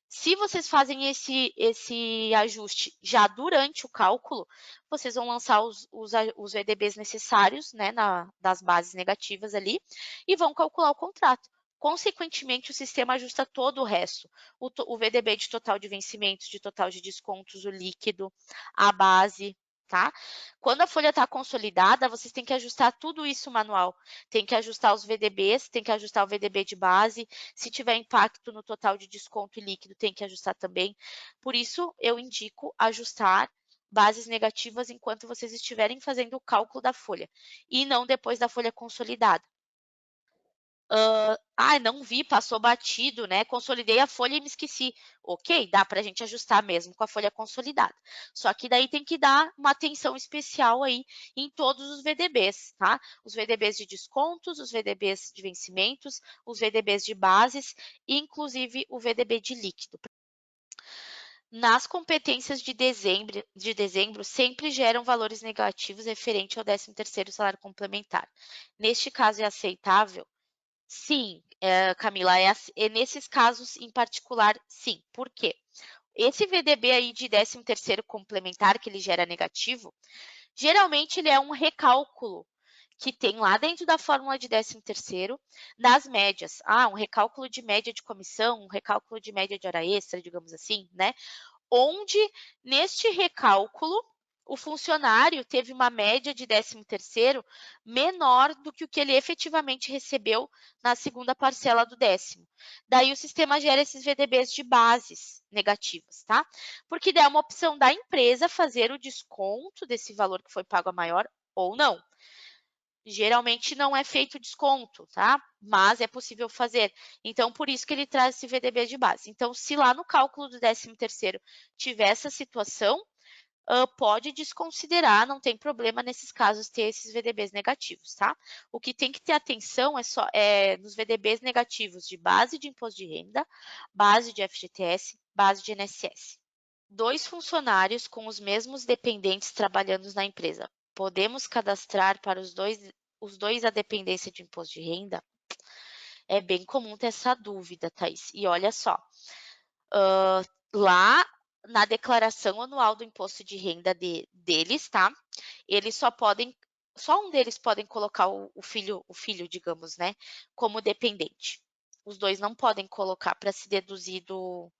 Se vocês fazem esse ajuste já durante o cálculo, vocês vão lançar os VDBs necessários, né, das bases negativas ali, e vão calcular o contrato. Consequentemente, o sistema ajusta todo o resto. O VDB de total de vencimentos, de total de descontos, o líquido, a base, tá? Quando a folha está consolidada, vocês têm que ajustar tudo isso manual. Tem que ajustar os VDBs, tem que ajustar o VDB de base. Se tiver impacto no total de desconto e líquido, tem que ajustar também. Por isso, eu indico ajustar bases negativas enquanto vocês estiverem fazendo o cálculo da folha e não depois da folha consolidada. Não vi, passou batido, né? Consolidei a folha e me esqueci. Ok, dá para a gente ajustar mesmo com a folha consolidada. Só que daí tem que dar uma atenção especial aí em todos os VDBs, tá? Os VDBs de descontos, os VDBs de vencimentos, os VDBs de bases, inclusive o VDB de líquido. Nas competências de dezembro sempre geram valores negativos referente ao 13º salário complementar. Neste caso, é aceitável? Sim, Camila, nesses casos em particular, sim. Por quê? Esse VDB aí de 13º complementar, que ele gera negativo, geralmente ele é um recálculo que tem lá dentro da fórmula de 13º, das médias. Um recálculo de média de comissão, um recálculo de média de hora extra, digamos assim, né? Onde, neste recálculo, o funcionário teve uma média de 13º menor do que o que ele efetivamente recebeu na segunda parcela do 10º. Daí o sistema gera esses VDBs de bases negativas, tá? Porque daí é uma opção da empresa fazer o desconto desse valor que foi pago a maior ou não. Geralmente não é feito desconto, tá? Mas é possível fazer. Então, por isso que ele traz esse VDB de base. Então, se lá no cálculo do 13º tiver essa situação, pode desconsiderar, não tem problema nesses casos ter esses VDBs negativos, tá? O que tem que ter atenção é nos VDBs negativos de base de imposto de renda, base de FGTS, base de INSS. 2 funcionários com os mesmos dependentes trabalhando na empresa. Podemos cadastrar para os dois a dependência de imposto de renda? É bem comum ter essa dúvida, Thaís. E olha só, lá na declaração anual do imposto de renda deles, tá? Eles só um deles podem colocar o filho, digamos, né, como dependente. Os dois não podem colocar para se deduzir do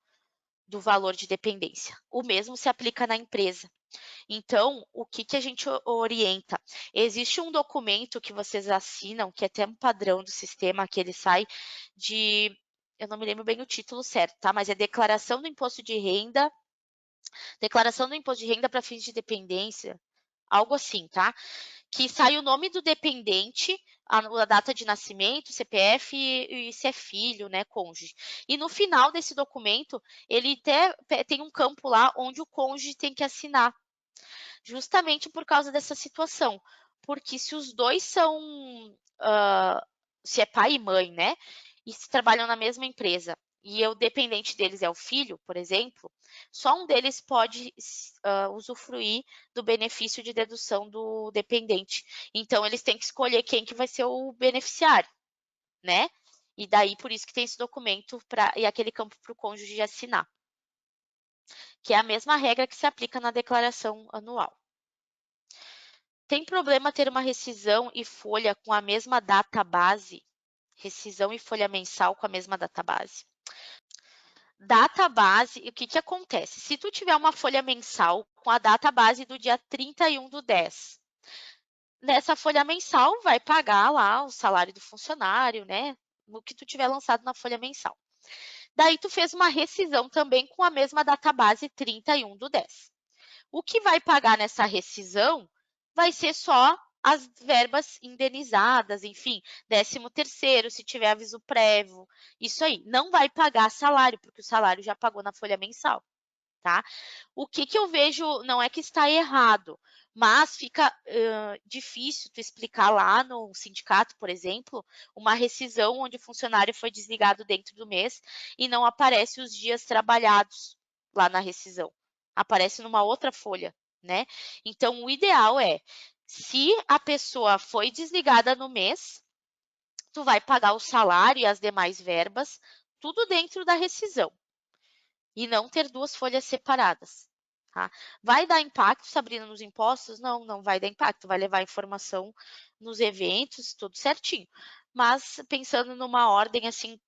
valor de dependência. O mesmo se aplica na empresa. Então, o que a gente orienta? Existe um documento que vocês assinam, que é até um padrão do sistema, que ele sai eu não me lembro bem o título certo, tá? Mas é declaração do imposto de renda para fins de dependência, algo assim, tá? Que sai o nome do dependente, a data de nascimento, CPF e se é filho, né, cônjuge. E no final desse documento, ele até tem um campo lá onde o cônjuge tem que assinar, justamente por causa dessa situação. Porque se os dois se é pai e mãe, né, e se trabalham na mesma empresa, e o dependente deles é o filho, por exemplo, só um deles pode usufruir do benefício de dedução do dependente. Então, eles têm que escolher quem que vai ser o beneficiário, né? E daí, por isso que tem esse documento e aquele campo para o cônjuge assinar, que é a mesma regra que se aplica na declaração anual. Tem problema ter uma rescisão e folha com a mesma data base? Rescisão e folha mensal com a mesma data base? Data base, o que acontece? Se tu tiver uma folha mensal com a data base do dia 31/10, nessa folha mensal vai pagar lá o salário do funcionário, né? No que tu tiver lançado na folha mensal. Daí tu fez uma rescisão também com a mesma data base 31/10. O que vai pagar nessa rescisão vai ser só as verbas indenizadas, enfim, 13º, se tiver aviso prévio, isso aí. Não vai pagar salário, porque o salário já pagou na folha mensal, tá? O que eu vejo, não é que está errado, mas fica difícil tu explicar lá no sindicato, por exemplo, uma rescisão onde o funcionário foi desligado dentro do mês e não aparece os dias trabalhados lá na rescisão. Aparece numa outra folha, né? Então, o ideal é, se a pessoa foi desligada no mês, tu vai pagar o salário e as demais verbas, tudo dentro da rescisão. E não ter duas folhas separadas. Tá? Vai dar impacto, Sabrina, nos impostos? Não, não vai dar impacto. Vai levar informação nos eventos, tudo certinho. Mas pensando numa ordem assim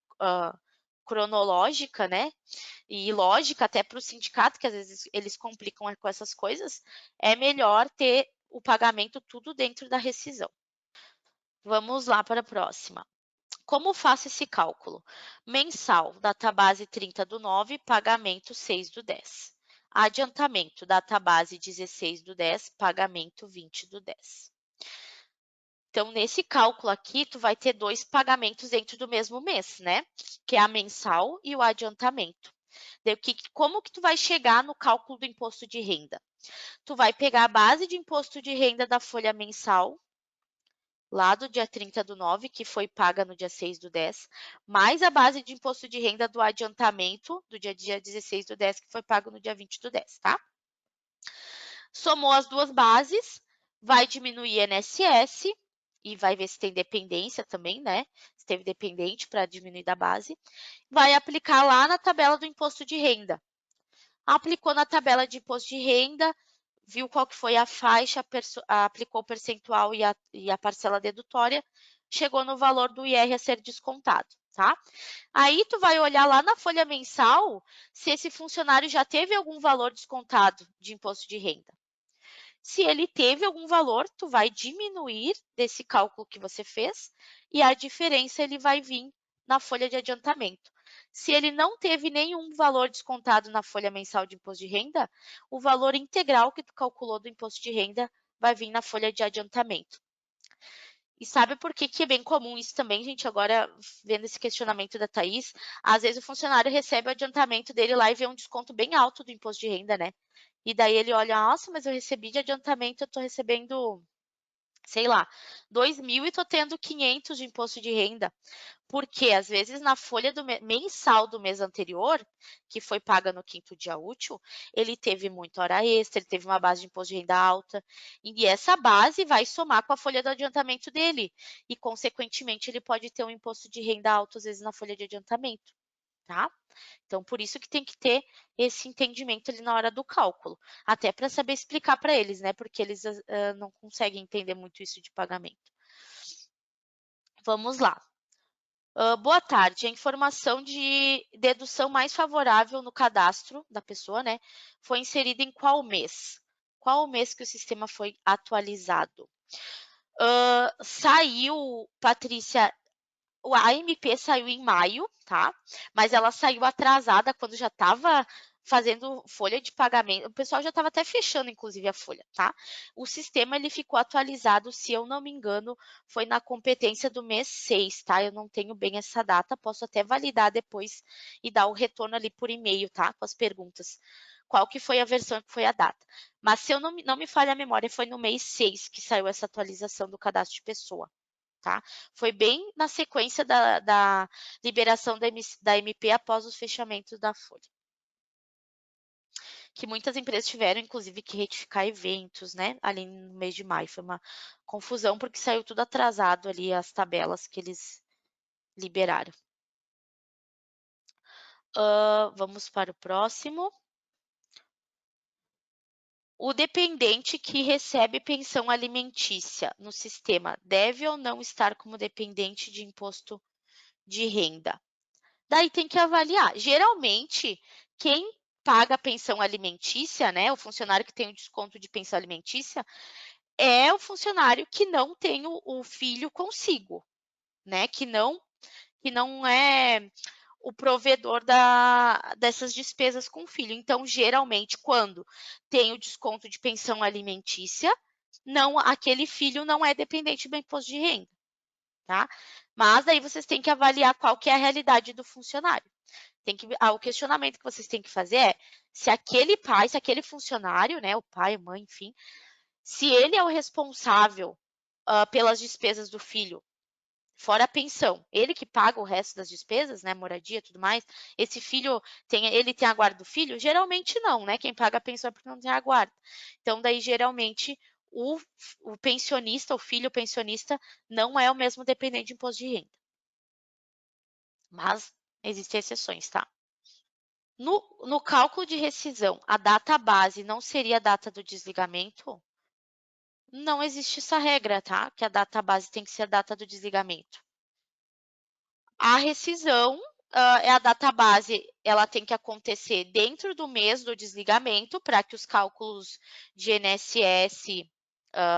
cronológica, né? E lógica até para o sindicato, que às vezes eles complicam com essas coisas, é melhor ter o pagamento tudo dentro da rescisão. Vamos lá para a próxima. Como faço esse cálculo? Mensal, database 30/9, pagamento 6/10. Adiantamento, database 16/10, pagamento 20/10. Então, nesse cálculo aqui, tu vai ter 2 pagamentos dentro do mesmo mês, né? Que é a mensal e o adiantamento. Como que tu vai chegar no cálculo do imposto de renda? Tu vai pegar a base de imposto de renda da folha mensal, lá do dia 30/9, que foi paga no dia 6/10, mais a base de imposto de renda do adiantamento do dia 16/10, que foi pago no dia 20/10, tá? Somou as duas bases, vai diminuir INSS e vai ver se tem dependência também, né? Se teve dependente para diminuir da base. Vai aplicar lá na tabela do imposto de renda. Aplicou na tabela de imposto de renda, viu qual que foi a faixa, aplicou o percentual e a parcela dedutória, chegou no valor do IR a ser descontado, tá? Aí tu vai olhar lá na folha mensal se esse funcionário já teve algum valor descontado de imposto de renda. Se ele teve algum valor, tu vai diminuir desse cálculo que você fez e a diferença ele vai vir na folha de adiantamento. Se ele não teve nenhum valor descontado na folha mensal de imposto de renda, o valor integral que tu calculou do imposto de renda vai vir na folha de adiantamento. E sabe por que é bem comum isso também, gente? Agora, vendo esse questionamento da Thaís, às vezes o funcionário recebe o adiantamento dele lá e vê um desconto bem alto do imposto de renda, né? E daí ele olha, nossa, mas eu recebi de adiantamento, eu tô recebendo, sei lá, 2.000 e tô tendo 500 de imposto de renda. Porque às vezes na folha mensal do mês anterior, que foi paga no 5º dia útil, ele teve muita hora extra, ele teve uma base de imposto de renda alta, e essa base vai somar com a folha do adiantamento dele, e consequentemente ele pode ter um imposto de renda alto às vezes na folha de adiantamento, tá? Então, por isso que tem que ter esse entendimento ali na hora do cálculo, até para saber explicar para eles, né? Porque eles não conseguem entender muito isso de pagamento. Vamos lá. Boa tarde. A informação de dedução mais favorável no cadastro da pessoa, né, foi inserida em qual mês? Qual o mês que o sistema foi atualizado? Saiu, Patrícia, a AMP saiu em maio, tá? Mas ela saiu atrasada quando já estava fazendo folha de pagamento. O pessoal já estava até fechando, inclusive, a folha, tá? O sistema ele ficou atualizado, se eu não me engano, foi na competência do mês 6, tá? Eu não tenho bem essa data, posso até validar depois e dar o retorno ali por e-mail, tá? Com as perguntas. Qual que foi a versão que foi a data. Mas se eu não me falha a memória, foi no mês 6 que saiu essa atualização do cadastro de pessoa. Tá? Foi bem na sequência da liberação da MP após os fechamentos da folha. Que muitas empresas tiveram, inclusive, que retificar eventos, né? Ali no mês de maio. Foi uma confusão, porque saiu tudo atrasado ali, as tabelas que eles liberaram. Vamos para o próximo. O dependente que recebe pensão alimentícia no sistema deve ou não estar como dependente de imposto de renda? Daí tem que avaliar. Geralmente, quem paga a pensão alimentícia, né, o funcionário que tem o desconto de pensão alimentícia, é o funcionário que não tem o filho consigo, né, que não é o provedor dessas despesas com o filho. Então, geralmente, quando tem o desconto de pensão alimentícia, aquele filho não é dependente do imposto de renda, tá? Mas daí vocês têm que avaliar qual que é a realidade do funcionário. O questionamento que vocês têm que fazer é se aquele pai, se aquele funcionário, né, o pai, a mãe, enfim, se ele é o responsável pelas despesas do filho, fora a pensão, ele que paga o resto das despesas, né, moradia, tudo mais, esse filho ele tem a guarda do filho? Geralmente não, né? Quem paga a pensão é porque não tem a guarda. Então, daí, geralmente, o pensionista, o filho pensionista, não é o mesmo dependente de imposto de renda. Mas existem exceções, tá? No cálculo de rescisão, a data base não seria a data do desligamento? Não existe essa regra, tá? Que a data base tem que ser a data do desligamento. A rescisão é a data base, ela tem que acontecer dentro do mês do desligamento para que os cálculos de INSS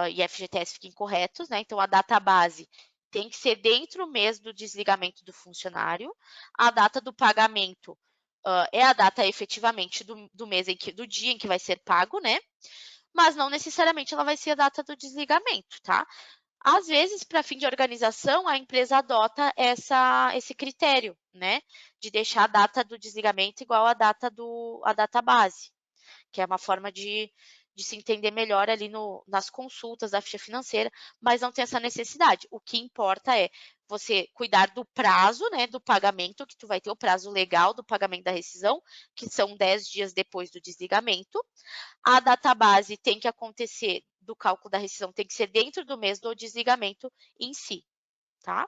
e FGTS fiquem corretos, né? Então, a data base tem que ser dentro do mês do desligamento do funcionário. A data do pagamento é a data efetivamente do mês do dia em que vai ser pago, né? Mas não necessariamente ela vai ser a data do desligamento, tá? Às vezes, para fim de organização, a empresa adota esse critério, né? De deixar a data do desligamento igual à data base, que é uma forma de se entender melhor ali nas consultas da ficha financeira, mas não tem essa necessidade. O que importa é você cuidar do prazo, né, do pagamento, que tu vai ter o prazo legal do pagamento da rescisão, que são 10 dias depois do desligamento. A data base tem que acontecer do cálculo da rescisão, tem que ser dentro do mês do desligamento em si, tá?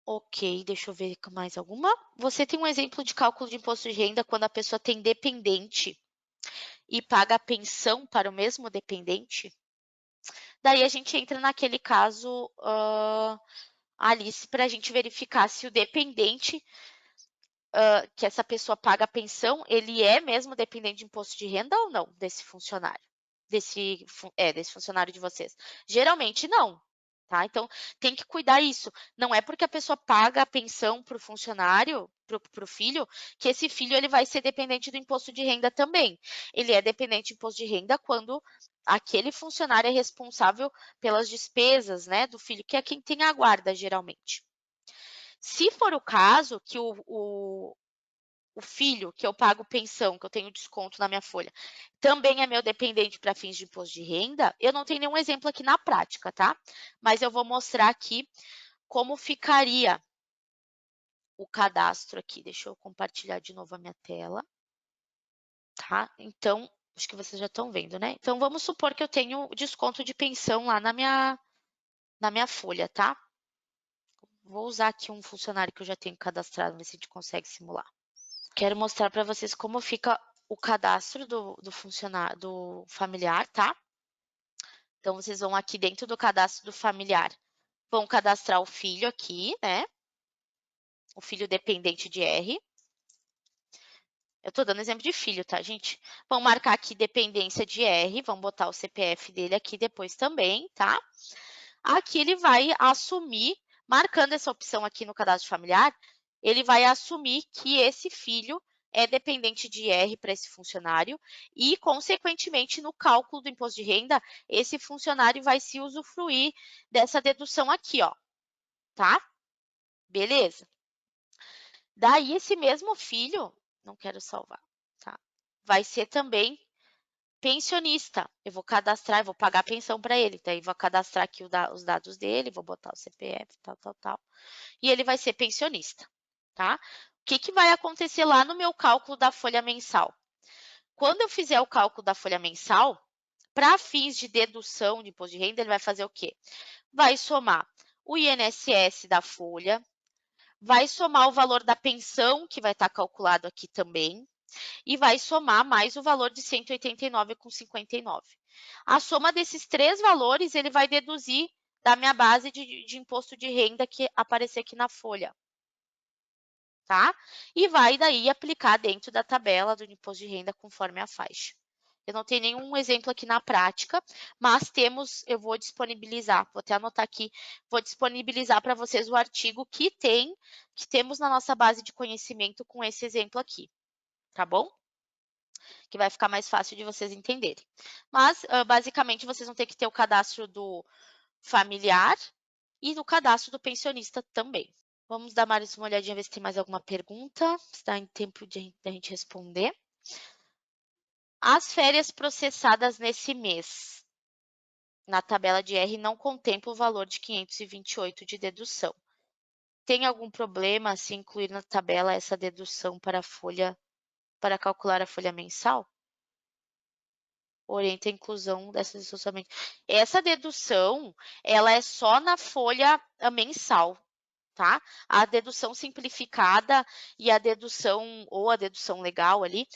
Ok, deixa eu ver mais alguma. Você tem um exemplo de cálculo de imposto de renda quando a pessoa tem dependente e paga a pensão para o mesmo dependente? Daí a gente entra naquele caso, Alice, para a gente verificar se o dependente que essa pessoa paga a pensão, ele é mesmo dependente de imposto de renda ou não desse funcionário? Desse funcionário de vocês? Geralmente não, tá? Então, tem que cuidar isso. Não é porque a pessoa paga a pensão para o funcionário, para o filho, que esse filho ele vai ser dependente do imposto de renda também. Ele é dependente de imposto de renda quando aquele funcionário é responsável pelas despesas, né, do filho, que é quem tem a guarda, geralmente. Se for o caso que o filho, que eu pago pensão, que eu tenho desconto na minha folha, também é meu dependente para fins de imposto de renda, eu não tenho nenhum exemplo aqui na prática, tá? Mas eu vou mostrar aqui como ficaria o cadastro aqui. Deixa eu compartilhar de novo a minha tela, tá? Então, acho que vocês já estão vendo, né? Então, vamos supor que eu tenho desconto de pensão lá na minha folha, tá? Vou usar aqui um funcionário que eu já tenho cadastrado, ver se a gente consegue simular. Quero mostrar para vocês como fica o cadastro do funcionário, do familiar, tá? Então, vocês vão aqui dentro do cadastro do familiar, vão cadastrar o filho aqui, né? O filho dependente de R. Eu estou dando exemplo de filho, tá, gente? Vão marcar aqui dependência de R, vão botar o CPF dele aqui depois também, tá? Aqui ele vai assumir, marcando essa opção aqui no cadastro familiar, ele vai assumir que esse filho é dependente de R para esse funcionário e, consequentemente, no cálculo do imposto de renda, esse funcionário vai se usufruir dessa dedução aqui, ó, tá? Beleza. Daí, esse mesmo filho, não quero salvar, tá? Vai ser também pensionista. Eu vou cadastrar, eu vou pagar a pensão para ele. Daí, vou cadastrar aqui os dados dele, vou botar o CPF, tal. E ele vai ser pensionista, tá? O que vai acontecer lá no meu cálculo da folha mensal? Quando eu fizer o cálculo da folha mensal, para fins de dedução de imposto de renda, ele vai fazer o quê? Vai somar o INSS da folha, vai somar o valor da pensão, que vai estar calculado aqui também, e vai somar mais o valor de R$ 189,59. A soma desses três valores, ele vai deduzir da minha base de imposto de renda que aparecer aqui na folha, tá? E vai daí aplicar dentro da tabela do imposto de renda conforme a faixa. Eu não tenho nenhum exemplo aqui na prática, mas eu vou disponibilizar, vou até anotar aqui, vou disponibilizar para vocês o artigo que temos na nossa base de conhecimento com esse exemplo aqui, tá bom? Que vai ficar mais fácil de vocês entenderem. Mas, basicamente, vocês vão ter que ter o cadastro do familiar e o cadastro do pensionista também. Vamos dar mais uma olhadinha, ver se tem mais alguma pergunta, se dá em tempo de a gente responder. As férias processadas nesse mês, na tabela de R, não contempla o valor de 528 de dedução. Tem algum problema se incluir na tabela essa dedução para calcular a folha mensal? Orienta a inclusão dessa dedução somente. Essa dedução, ela é só na folha mensal, tá? A dedução simplificada e a dedução, ou a dedução legal ali,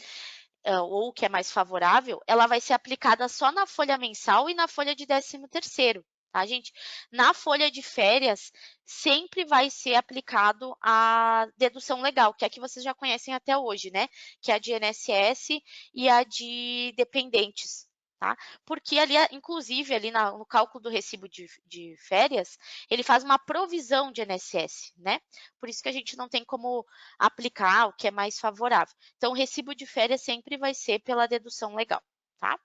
ou que é mais favorável, ela vai ser aplicada só na folha mensal e na folha de 13º, tá, gente? Na folha de férias, sempre vai ser aplicado a dedução legal, que é a que vocês já conhecem até hoje, né? Que é a de INSS e a de dependentes, tá? Porque ali, inclusive, ali no cálculo do recibo de férias, ele faz uma provisão de INSS, né? Por isso que a gente não tem como aplicar o que é mais favorável. Então, o recibo de férias sempre vai ser pela dedução legal, tá?